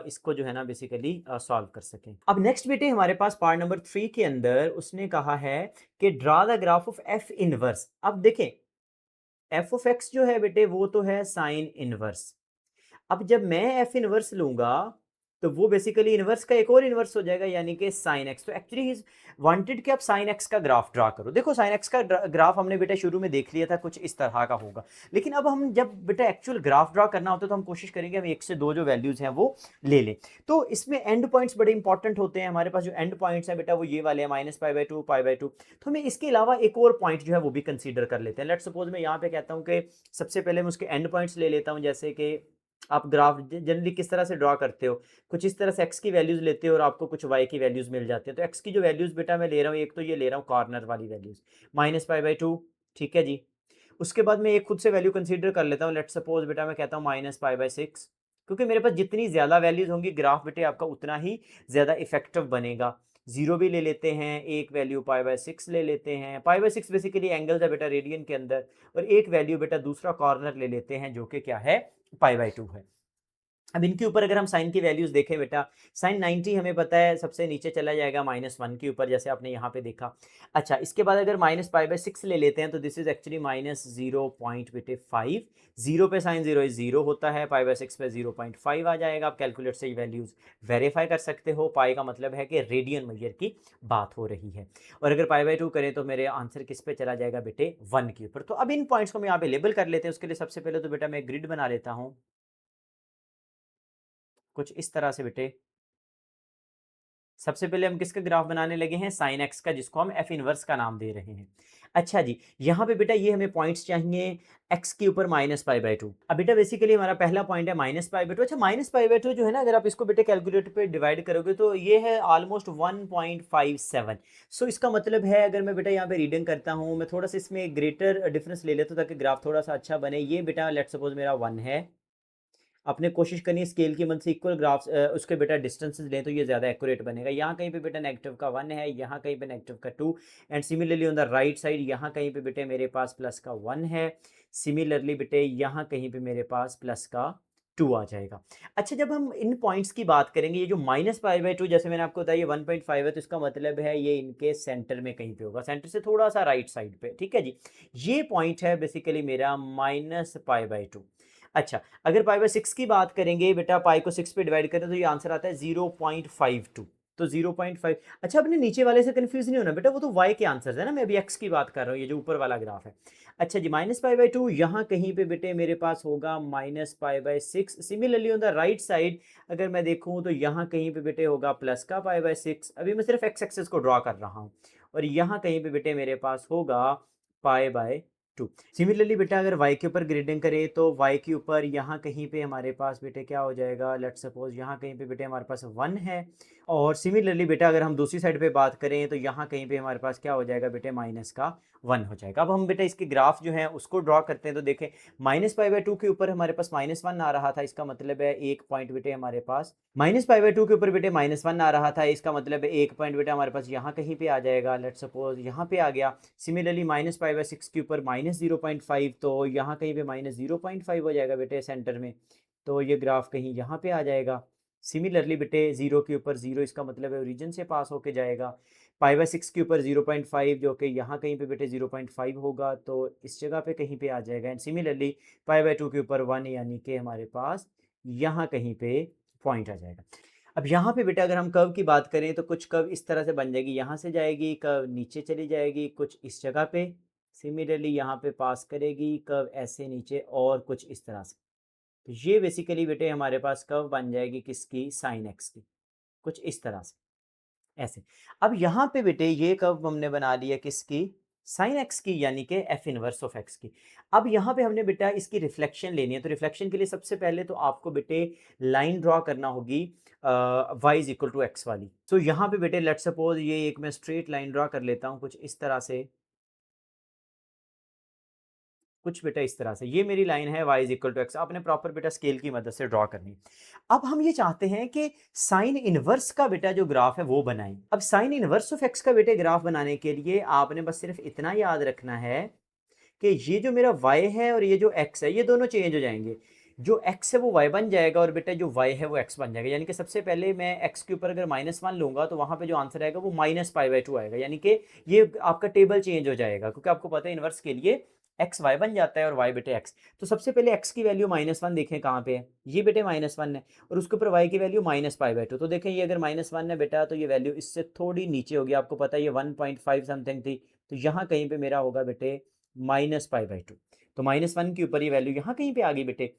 इसको जो है ना बेसिकली सॉल्व कर सकें। अब नेक्स्ट बेटे हमारे पास पार्ट नंबर 3 के अंदर उसने कहा है कि draw the graph of F inverse. अब देखें एफ ऑफ एक्स जो है बेटे वो तो है साइन इनवर्स। अब जब मैं एफ इनवर्स लूंगा तो वो बेसिकली इनवर्स का एक और इनवर्स हो जाएगा यानी कि साइन एक्स। तो एक्चुअली ही वांटेड कि आप साइन एक्स का ग्राफ ड्रा करो। देखो साइन एक्स का ग्राफ हमने बेटा शुरू में देख लिया था कुछ इस तरह का होगा, लेकिन अब हम जब बेटा एक्चुअल ग्राफ ड्रा करना होता है तो हम कोशिश करेंगे हम 1 से 2 जो वैल्यूज हैं वो ले लें। तो इसमें एंड पॉइंट्स बड़े इंपॉर्टेंट होते हैं। हमारे पास जो एंड पॉइंट्स हैं बेटा वो ये वाले हैं -π/2 π/2। तो हमें इसके अलावा एक और पॉइंट जो है वो भी कंसीडर कर लेते हैं। लेट्स सपोज मैं यहाँ पे कहता हूँ कि सबसे पहले मैं उसके एंड पॉइंट्स ले लेता हूँ, जैसे कि आप ग्राफ जनरली किस तरह से ड्रॉ करते हो, कुछ इस तरह से एक्स की वैल्यूज लेते हो और आपको कुछ वाई की वैल्यूज मिल जाती है। तो एक्स की जो वैल्यूज बेटा मैं ले रहा हूँ, एक तो ये ले रहा हूँ कॉर्नर वाली वैल्यूज -π/2, ठीक है जी। उसके बाद मैं एक खुद से वैल्यू कंसीडर कर लेता हूँ। लेट्स सपोज बेटा मैं कहता हूँ -π/6, क्योंकि मेरे पास जितनी ज्यादा वैल्यूज होंगी ग्राफ बेटे आपका उतना ही ज्यादा इफेक्टिव बनेगा। जीरो भी ले लेते हैं, एक वैल्यू π/6 ले लेते हैं। π/6 बेसिकली एंगल्स है बेटा रेडियन के अंदर, और एक वैल्यू बेटा दूसरा कॉर्नर ले लेते हैं जो कि क्या है, π/2 है। अब इनके ऊपर अगर हम साइन की वैल्यूज देखें बेटा, साइन 90 हमें पता है सबसे नीचे चला जाएगा -1 के ऊपर, जैसे आपने यहाँ पे देखा। अच्छा इसके बाद अगर -π/6 ले लेते हैं तो दिस इज एक्चुअली -0.5। जीरो पे साइन जीरो इज जीरो होता है, π/6 पे 0.5 आ जाएगा। आप कैलकुलेट से ये वैल्यूज वेरीफाई कर सकते हो। पाई का मतलब है कि रेडियन मीटर की बात हो रही है, और अगर π/2 करें तो मेरे आंसर किस पे चला जाएगा बेटे, 1 के ऊपर। तो अब इन पॉइंट्स को हम यहाँ पे लेबल कर लेते हैं। उसके लिए सबसे पहले तो बेटा मैं ग्रिड बना लेता हूँ कुछ इस तरह से बेटे। सबसे पहले हम किसका ग्राफ बनाने लगे हैं, साइन एक्स का, जिसको हम एफ इनवर्स का नाम दे रहे हैं। अच्छा जी, यहाँ पे बेटा ये हमें पॉइंट्स चाहिए एक्स के ऊपर -π/2। अब बेटा बेसिकली हमारा पहला पॉइंट है -π/2। अच्छा -π/2 जो है ना, अगर आप इसको बेटे कैलकुलेटर पे डिवाइड करोगे तो ये है ऑलमोस्ट 1.57। सो इसका मतलब है, अगर मैं बेटा यहाँ पे रीडिंग करता हूँ, मैं थोड़ा सा इसमें ग्रेटर डिफरेंस ले लेता हूँ ताकि ग्राफ थोड़ा सा अच्छा बने। ये बेटा लेट सपोज मेरा 1 है। आपने कोशिश करनी है स्केल की मदद से इक्वल ग्राफ्स उसके बेटा डिस्टेंसेस लें तो ये ज़्यादा एक्यूरेट बनेगा। यहाँ कहीं पे बेटा नेगेटिव का 1 है, यहाँ कहीं पे नेगेटिव का 2, and similarly on the right side यहाँ कहीं पे बेटे मेरे पास प्लस का 1 है। सिमिलरली बेटे यहाँ कहीं पे मेरे पास प्लस का 2 आ जाएगा। अच्छा जब हम इन पॉइंट्स की बात करेंगे, ये जो -π/2 जैसे मैंने आपको बताया ये 1.5 है, तो इसका मतलब है ये इनके सेंटर में कहीं पे होगा, सेंटर से थोड़ा सा राइट साइड पे, ठीक है जी। ये पॉइंट है बेसिकली मेरा -π/2। अच्छा अगर π/6 की बात करेंगे बेटा, पाई को 6 पे डिवाइड करें तो ये आंसर आता है 0.52। तो 0.5। अच्छा अपने नीचे वाले से कंफ्यूज नहीं होना बेटा, वो तो y के आंसर है ना, मैं अभी x की बात कर रहा हूँ, ये जो ऊपर वाला ग्राफ है। अच्छा जी -π/2 यहाँ कहीं पे बेटे मेरे पास होगा -π/6। Similarly on the right side अगर मैं देखूँ तो यहाँ कहीं पे बेटे होगा प्लस का π/6। अभी मैं सिर्फ x एक्सेस को ड्रॉ कर रहा हूँ, और यहाँ कहीं पे बेटे मेरे पास होगा π/6। 2। सिमिलरली बेटा अगर y के ऊपर ग्रेडिंग करें तो y के ऊपर यहाँ कहीं पे हमारे पास बेटे क्या हो जाएगा, लेट्स सपोज यहाँ कहीं पे बेटे हमारे पास 1 है। और सिमिलरली बेटा अगर हम दूसरी साइड पे बात करें तो यहाँ कहीं पे हमारे पास क्या हो जाएगा बेटे, माइनस का 1 हो जाएगा। अब हम बेटा इसके ग्राफ जो है उसको ड्रॉ करते हैं तो देखें -π/2 के ऊपर हमारे पास -1 आ रहा था, इसका मतलब है एक पॉइंट बेटे हमारे पास -π/2 के ऊपर बेटे -1 आ रहा था, इसका मतलब है एक पॉइंट बेटा हमारे पास यहाँ कहीं पे आ जाएगा, लेट्स सपोज यहाँ पे आ गया। सिमिलरली -π/6 के ऊपर -0.5, तो यहाँ कहीं पे -0.5 हो जाएगा बेटे सेंटर में, तो ये ग्राफ कहीं यहाँ पे आ जाएगा। सिमिलरली बेटे 0 के ऊपर 0, इसका मतलब है ओरिजिन से पास होके जाएगा। π/6 के ऊपर 0.5 जो कि यहाँ कहीं पे बेटे 0.5 होगा, तो इस जगह पे कहीं पे आ जाएगा। एंड सिमिलरली π/2 के ऊपर 1 यानी कि हमारे पास यहाँ कहीं पे पॉइंट आ जाएगा। अब यहाँ पे बेटा अगर हम कर्व की बात करें तो कुछ कर्व इस तरह से बन जाएगी, यहाँ से जाएगी कर्व नीचे चली जाएगी कुछ इस जगह पे, सिमिलरली यहाँ पे पास करेगी कर्व ऐसे नीचे और कुछ इस तरह से। तो ये बेसिकली बेटे हमारे पास कर्व बन जाएगी किसकी, साइन एक्स की, कुछ इस तरह से ऐसे। अब यहाँ पे बेटे ये कर्व हमने बना लिया किसकी, साइन एक्स की, यानी कि एफ इनवर्स ऑफ एक्स की। अब यहाँ पे हमने बेटा इसकी रिफ्लेक्शन लेनी है, तो रिफ्लेक्शन के लिए सबसे पहले तो आपको बेटे लाइन ड्रॉ करना होगी y is equal to x वाली। तो यहाँ पे बेटे लेट्स सपोज ये एक मैं स्ट्रेट लाइन ड्रॉ कर लेता हूँ कुछ इस तरह से, कुछ बेटा इस तरह से, ये मेरी लाइन है y is equal to x. आपने प्रॉपर बेटा स्केल की मदद से ड्रॉ करनी। अब हम ये चाहते हैं कि साइन इनवर्स का बेटा जो ग्राफ है वो बनाएं। अब साइन इनवर्स ऑफ एक्स का बेटे ग्राफ बनाने के लिए आपने बस सिर्फ इतना याद रखना है कि ये जो मेरा y है और ये जो x है ये दोनों चेंज हो जाएंगे। जो x है वो y बन जाएगा और बेटा जो y है वो x बन जाएगा। यानी कि सबसे पहले मैं x के ऊपर अगर -1 लूंगा तो वहां पे जो आंसर आएगा वो -π/2 आएगा। यानी कि ये आपका टेबल चेंज हो जाएगा, क्योंकि आपको पता है इनवर्स के लिए एक्स वाई बन जाता है और वाई बेटे एक्स। तो सबसे पहले एक्स की वैल्यू -1 देखें कहाँ पे है, ये बेटे -1 है, और उसके ऊपर वाई की वैल्यू -π/2। तो देखें ये अगर -1 है बेटा तो ये वैल्यू इससे थोड़ी नीचे होगी, आपको पता है ये 1.5 समथिंग थी, तो यहाँ कहीं पे मेरा होगा बेटे -π/2। तो -1 के ऊपर ये वैल्यू यहाँ कहीं पे आ गई बेटे।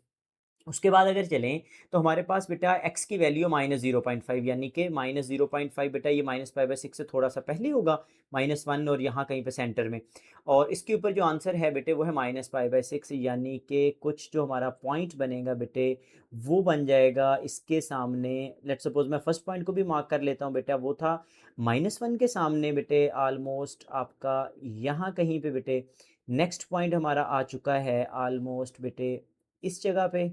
उसके बाद अगर चलें तो हमारे पास बेटा x की वैल्यू -0.5, यानी कि -0.5 बेटा ये -π/6 से थोड़ा सा पहले होगा, -1 और यहाँ कहीं पे सेंटर में। और इसके ऊपर जो आंसर है बेटे वो है -π/6, यानी कि कुछ जो हमारा पॉइंट बनेगा बेटे वो बन जाएगा इसके सामने। लेट्स सपोज मैं फर्स्ट पॉइंट को भी मार्क कर लेता हूँ बेटा, वो था -1 के सामने बेटे ऑलमोस्ट आपका यहाँ कहीं पे बेटे। नेक्स्ट पॉइंट हमारा आ चुका है ऑलमोस्ट बेटे इस जगह पे।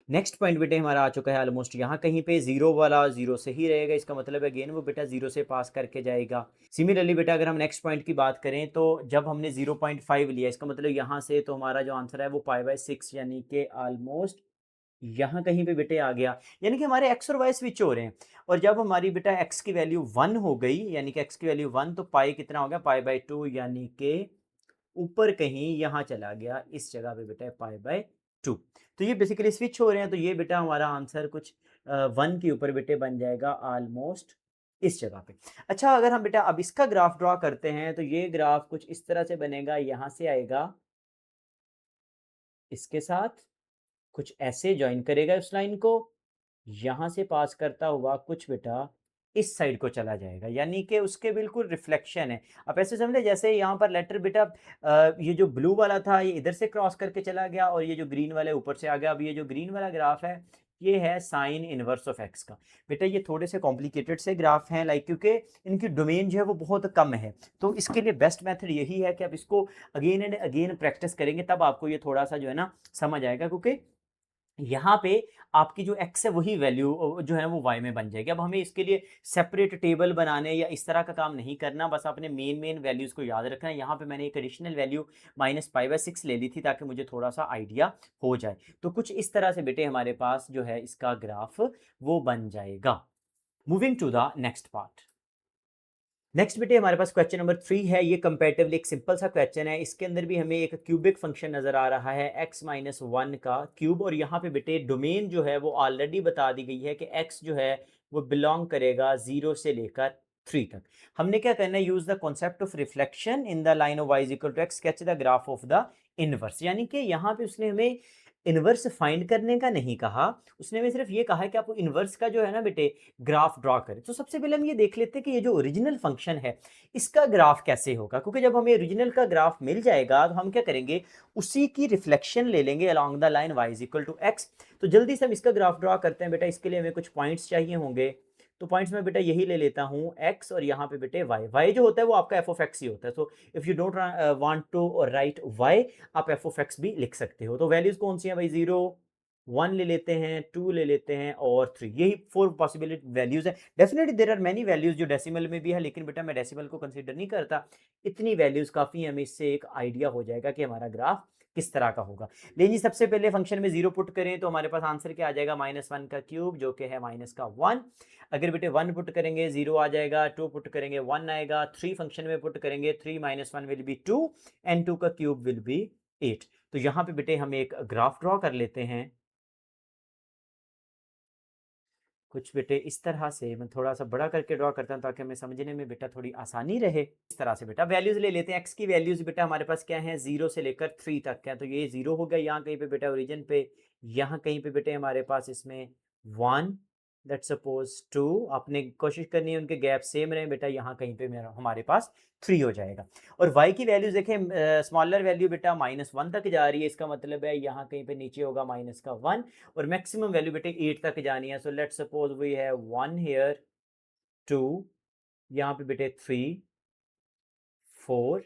नेक्स्ट पॉइंट बेटे हमारा आ चुका है ऑलमोस्ट यहाँ कहीं पे, जीरो वाला जीरो से ही रहेगा, इसका मतलब है अगेन वो बेटा जीरो से पास करके जाएगा। सिमिलरली बेटा अगर हम नेक्स्ट पॉइंट की बात करें तो जब हमने 0.5 लिया, इसका मतलब यहाँ से तो हमारा जो आंसर है वो π/6, यानी कि ऑलमोस्ट यहाँ कहीं पे बेटे आ गया। यानी कि हमारे एक्स और वाई स्विच हो रहे हैं, और जब हमारी बेटा एक्स की वैल्यू 1 हो गई, यानी कि एक्स की वैल्यू 1, तो पाई कितना हो गया, π/2, यानी कि ऊपर कहीं यहाँ चला गया इस जगह पे बेटा π/2। तो ये बेसिकली स्विच हो रहे हैं, तो ये बेटा हमारा आंसर कुछ 1 के ऊपर बेटे बन जाएगा ऑलमोस्ट इस जगह पे। अच्छा अगर हम बेटा अब इसका ग्राफ ड्रॉ करते हैं तो ये ग्राफ कुछ इस तरह से बनेगा, यहाँ से आएगा इसके साथ, कुछ ऐसे ज्वाइन करेगा उस लाइन को, यहाँ से पास करता हुआ कुछ बेटा इस साइड को चला जाएगा, यानी कि उसके बिल्कुल रिफ्लेक्शन है। आप ऐसे समझे जैसे यहाँ पर लेटर बेटा ये जो ब्लू वाला था ये इधर से क्रॉस करके चला गया और ये जो ग्रीन वाला ऊपर से आ गया। अब ये जो ग्रीन वाला ग्राफ है ये है साइन इनवर्स ऑफ एक्स का। बेटा ये थोड़े से कॉम्प्लिकेटेड से ग्राफ हैं, लाइक क्योंकि इनकी डोमेन जो है वो बहुत कम है, तो इसके लिए बेस्ट मेथड यही है कि आप इसको अगेन एंड अगेन प्रैक्टिस करेंगे, तब आपको ये थोड़ा सा जो है ना समझ आएगा, क्योंकि यहाँ पे आपकी जो x है वही वैल्यू जो है वो y में बन जाएगी। अब हमें इसके लिए सेपरेट टेबल बनाने या इस तरह का काम नहीं करना, बस अपने मेन वैल्यूज़ को याद रखना है। यहाँ पे मैंने एक एडिशनल वैल्यू -π/6 ले ली थी ताकि मुझे थोड़ा सा आइडिया हो जाए। तो कुछ इस तरह से बेटे हमारे पास जो है इसका ग्राफ वो बन जाएगा। Moving to the next part. Next बेटे हमारे पास क्वेश्चन नंबर 3 है। ये कंपैरेटिवली एक सिंपल सा क्वेश्चन है। इसके अंदर भी हमें एक क्यूबिक फंक्शन नजर आ रहा है x-1 का क्यूब, और यहाँ पे बेटे डोमेन जो है वो ऑलरेडी बता दी गई है कि x जो है वो बिलोंग करेगा 0 से लेकर 3 तक। हमने क्या करना है, use the concept of reflection in the line of y is equal to x, sketch the graph of the inverse. यानी कि यहाँ पे उसने हमें इन्वर्स फाइंड करने का नहीं कहा, उसने हमें सिर्फ ये कहा है कि आप इन्वर्स का जो है ना बेटे ग्राफ ड्रॉ करें। तो सबसे पहले हम ये देख लेते हैं कि ये जो ओरिजिनल फंक्शन है इसका ग्राफ कैसे होगा, क्योंकि जब हमें ओरिजिनल का ग्राफ मिल जाएगा तो हम क्या करेंगे, उसी की रिफ्लेक्शन ले लेंगे along the line y is equal to x. तो जल्दी से हम इसका ग्राफ ड्रॉ करते हैं बेटा। इसके लिए हमें कुछ पॉइंट्स चाहिए होंगे, तो पॉइंट्स में बेटा यही ले लेता हूँ x और यहाँ पे बेटे y जो होता है वो आपका f(x) ही होता है। So if you don't want to write y, आप f(x) भी लिख सकते हो। तो वैल्यूज कौन सी हैं भाई, 0, 1 ले लेते हैं, 2 ले लेते हैं और 3, यही 4 पॉसिबिलिटी वैल्यूज है। Definitely there are many values जो डेसिमल में भी है, लेकिन बेटा मैं डेसिमल को कंसीडर नहीं करता। इतनी वैल्यूज काफी है, हमें इससे एक आइडिया हो जाएगा कि हमारा ग्राफ किस तरह का होगा। लेकिन जी सबसे पहले फंक्शन में 0 पुट करें तो हमारे पास आंसर क्या आ जाएगा, -1 का क्यूब जो कि है -1। अगर बेटे 1 पुट करेंगे 0 आ जाएगा, 2 पुट करेंगे 1 आएगा, 3 फंक्शन में पुट करेंगे 3 - 1 विल बी 2 एंड 2 का क्यूब विल बी 8। तो यहाँ पे बेटे हम एक ग्राफ ड्रॉ कर लेते हैं कुछ बेटे इस तरह से। मैं थोड़ा सा बड़ा करके ड्रॉ करता हूँ ताकि हमें समझने में बेटा थोड़ी आसानी रहे। इस तरह से बेटा वैल्यूज ले लेते हैं। एक्स की वैल्यूज बेटा हमारे पास क्या है, 0 से लेकर 3 तक है। तो ये 0 हो गया यहाँ कहीं पे बेटा ओरिजिन पे, यहाँ कहीं पे बेटे हमारे पास इसमें 1, लेट्स सपोज 2। आपने कोशिश करनी है उनके गैप सेम रहे बेटा, यहाँ कहीं पे मेरा हमारे पास 3 हो जाएगा। और y की वैल्यूज देखें, स्मॉलर वैल्यू बेटा -1 तक जा रही है, इसका मतलब है यहाँ कहीं पे नीचे होगा -1 और मैक्सिमम वैल्यू बेटे 8 तक जानी है। So let's suppose we have 1 here, 2, यहाँ पे बेटे 3, 4,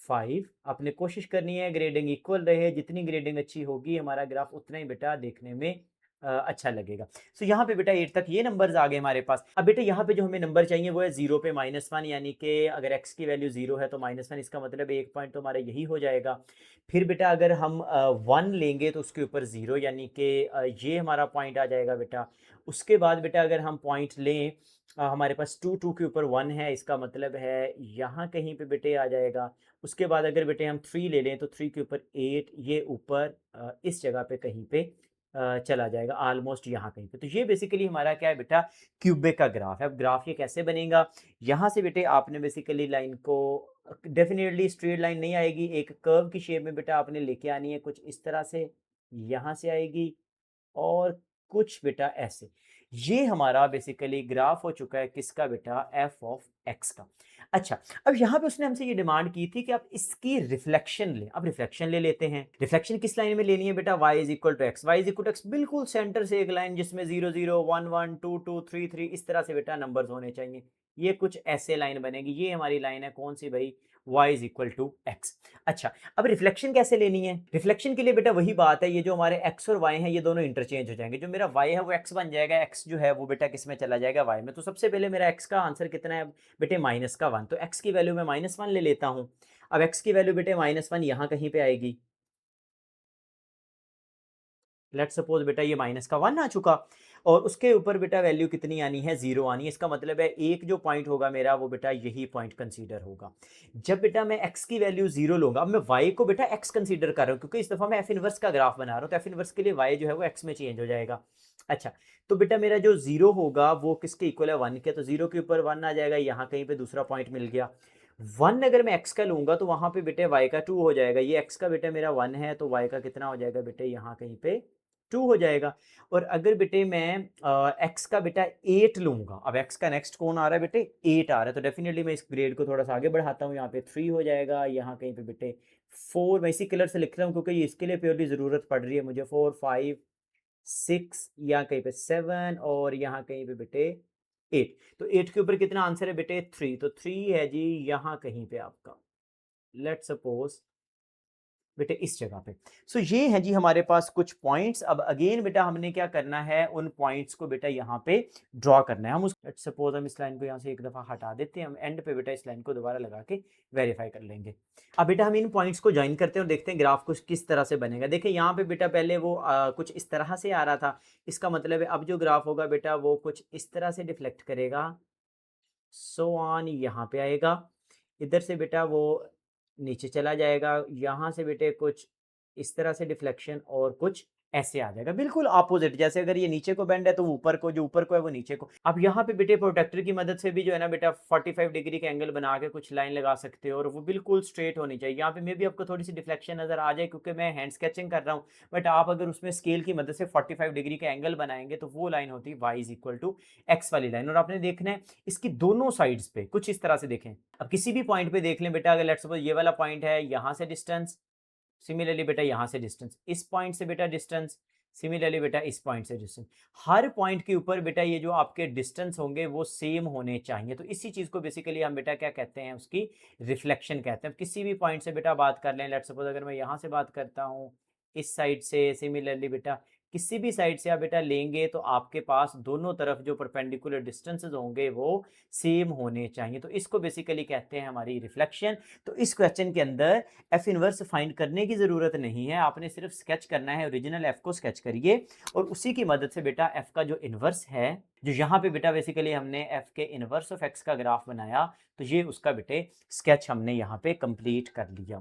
5। आपने कोशिश करनी है ग्रेडिंग इक्वल रहे, जितनी ग्रेडिंग अच्छी होगी हमारा ग्राफ उतना ही बेटा देखने में अच्छा लगेगा। सो यहाँ पे बेटा 8 तक ये नंबर्स आ गए हमारे पास। अब बेटा यहाँ पे जो हमें नंबर चाहिए वो है 0 पे -1, यानी कि अगर x की वैल्यू 0 है तो -1, इसका मतलब है एक पॉइंट तो हमारा यही हो जाएगा। फिर बेटा अगर हम 1 लेंगे तो उसके ऊपर 0, यानी कि ये हमारा पॉइंट आ जाएगा बेटा। उसके बाद बेटा अगर हम पॉइंट लें, हमारे पास 2, 2 के ऊपर 1 है, इसका मतलब है यहाँ कहीं पे बेटे आ जाएगा। उसके बाद अगर बेटे हम 3 ले लें तो 3 के ऊपर 8, ये ऊपर इस जगह पे कहीं पे चला जाएगा, ऑलमोस्ट यहाँ कहीं पे। तो ये बेसिकली हमारा क्या है बेटा, क्यूबिक का ग्राफ है। अब ग्राफ ये कैसे बनेगा, यहाँ से बेटे आपने बेसिकली लाइन को, डेफिनेटली स्ट्रेट लाइन नहीं आएगी, एक कर्व की शेप में बेटा आपने लेके आनी है, कुछ इस तरह से यहाँ से आएगी और कुछ बेटा ऐसे। ये हमारा बेसिकली ग्राफ हो चुका है किसका बेटा, एफ ऑफ एक्स का। अच्छा, अब यहाँ पे उसने हमसे ये डिमांड की थी कि आप इसकी रिफ्लेक्शन लें। अब रिफ्लेक्शन ले लेते हैं। रिफ्लेक्शन किस लाइन में लेनी है बेटा, y is equal to x. Y is equal to x, बिल्कुल सेंटर से एक लाइन जिसमें 0 0 1 1 2 2 3 3 इस तरह से बेटा नंबर्स होने चाहिए। ये कुछ ऐसे लाइन बनेगी, ये हमारी लाइन है कौन सी भाई, y is equal to x. अच्छा, अब रिफ्लेक्शन कैसे लेनी है, रिफ्लेक्शन के लिए बेटा वही बात है, ये जो हमारे x और y हैं ये दोनों इंटरचेंज हो जाएंगे। जो मेरा y है वो x बन जाएगा, x जो है वो बेटा किस में चला जाएगा, y में। तो सबसे पहले मेरा x का आंसर कितना है बेटे, -1। तो x की वैल्यू मैं -1 ले लेता हूँ। अब x की वैल्यू बेटे -1 यहाँ कहीं पे आएगी। लेट्स सपोज बेटा ये -1 आ चुका और उसके ऊपर बेटा वैल्यू कितनी आनी है, 0 आनी है। इसका मतलब है एक जो पॉइंट होगा मेरा वो बेटा यही पॉइंट कंसीडर होगा। जब बेटा मैं x की वैल्यू 0 लूंगा, अब मैं y को बेटा x कंसीडर कर रहा हूँ क्योंकि इस दफा मैं एफ इनवर्स का ग्राफ बना रहा हूँ, तो एफ इनवर्स के लिए y जो है वो x में चेंज हो जाएगा। अच्छा, तो बेटा मेरा जो 0 होगा वो किसके इक्वल है, 1 के। तो 0 के ऊपर 1 आ जाएगा, यहाँ कहीं पे दूसरा पॉइंट मिल गया। 1 अगर मैं x का लूंगा तो वहां पे बेटे y का 2 हो जाएगा। ये x का बेटा मेरा 1 है तो y का कितना हो जाएगा बेटे, यहाँ कहीं पे 2 हो जाएगा। और अगर बेटे मैं x का बेटा 8 लूंगा, अब x का नेक्स्ट कौन आ रहा है बेटे, 8 आ रहा है, तो डेफिनेटली मैं इस ग्रेड को थोड़ा सा आगे बढ़ाता हूँ, यहाँ पे 3 हो जाएगा, यहाँ कहीं पे बेटे 4। मैं इसी कलर से लिख रहा हूँ क्योंकि ये इसके लिए प्योरली ज़रूरत पड़ रही है मुझे। 4 5 6, यहाँ कहीं पे 7 और यहाँ कहीं पे बेटे 8। तो 8 के ऊपर कितना आंसर है बेटे, 3। तो 3 है जी यहाँ कहीं पे आपका, लेट्स सपोज बेटे इस जगह पे। सो ये है जी हमारे पास कुछ पॉइंट्स। अब अगेन बेटा हमने क्या करना है, उन पॉइंट्स को बेटा यहाँ पे ड्रॉ करना है। हम उस लेट्स सपोज हम इस लाइन को यहाँ से एक दफा हटा देते हैं, हम एंड पे बेटा इस लाइन को दोबारा लगा के वेरीफाई कर लेंगे। अब बेटा हम इन पॉइंट्स को ज्वाइन करते हैं और देखते हैं ग्राफ कुछ किस तरह से बनेगा। देखिए यहाँ पे बेटा पहले वो कुछ इस तरह से आ रहा था, इसका मतलब है अब जो ग्राफ होगा बेटा वो कुछ इस तरह से डिफ्लेक्ट करेगा, सो ऑन यहाँ पे आएगा। इधर से बेटा वो नीचे चला जाएगा, यहाँ से बेटे कुछ इस तरह से डिफ्लेक्शन और कुछ ऐसे आ जाएगा, बिल्कुल ऑपोजिट। जैसे अगर ये नीचे को बेंड है तो ऊपर को, जो ऊपर को है वो नीचे को। अब यहाँ पे बेटे प्रोटेक्टर की मदद से भी जो है ना बेटा 45 डिग्री का एंगल बना के कुछ लाइन लगा सकते हो और वो बिल्कुल स्ट्रेट होनी चाहिए। यहाँ पे मे भी आपको थोड़ी सी डिफ्लेक्शन नजर आ जाए क्योंकि मैं हैंड स्केचिंग कर रहा हूँ, बट आप अगर उसमें स्केल की मदद से 45 डिग्री का एंगल बनाएंगे तो वो लाइन होती है y is equal to x वाली लाइन। और आपने देखना है इसकी दोनों साइड्स पे कुछ इस तरह से देखें। अब किसी भी पॉइंट पे देख लें बेटा, अगर लेट्स सपोज ये वाला पॉइंट है, यहाँ से डिस्टेंस, सिमिलरली बेटा यहाँ से डिस्टेंस, इस पॉइंट से बेटा डिस्टेंस, सिमिलरली बेटा इस पॉइंट से डिस्टेंस। हर पॉइंट के ऊपर बेटा ये जो आपके डिस्टेंस होंगे वो सेम होने चाहिए। तो इसी चीज को बेसिकली हम बेटा क्या कहते हैं, उसकी रिफ्लेक्शन कहते हैं। किसी भी पॉइंट से बेटा बात कर लें, लेट्स सपोज अगर मैं यहाँ से बात करता हूँ, इस साइड से, सिमिलरली बेटा किसी भी साइड से आप बेटा लेंगे तो आपके पास दोनों तरफ जो परपेंडिकुलर डिस्टेंसेस होंगे वो सेम होने चाहिए। तो इसको बेसिकली कहते हैं हमारी रिफ्लेक्शन। तो इस क्वेश्चन के अंदर एफ इनवर्स फाइंड करने की जरूरत नहीं है, आपने सिर्फ स्केच करना है, ओरिजिनल एफ को स्केच करिए और उसी की मदद से बेटा एफ का जो इनवर्स है, जो यहाँ पे बेटा बेसिकली हमने एफ के इनवर्स ऑफ एक्स का ग्राफ बनाया, तो ये उसका बेटे स्केच हमने यहाँ पे कंप्लीट कर लिया।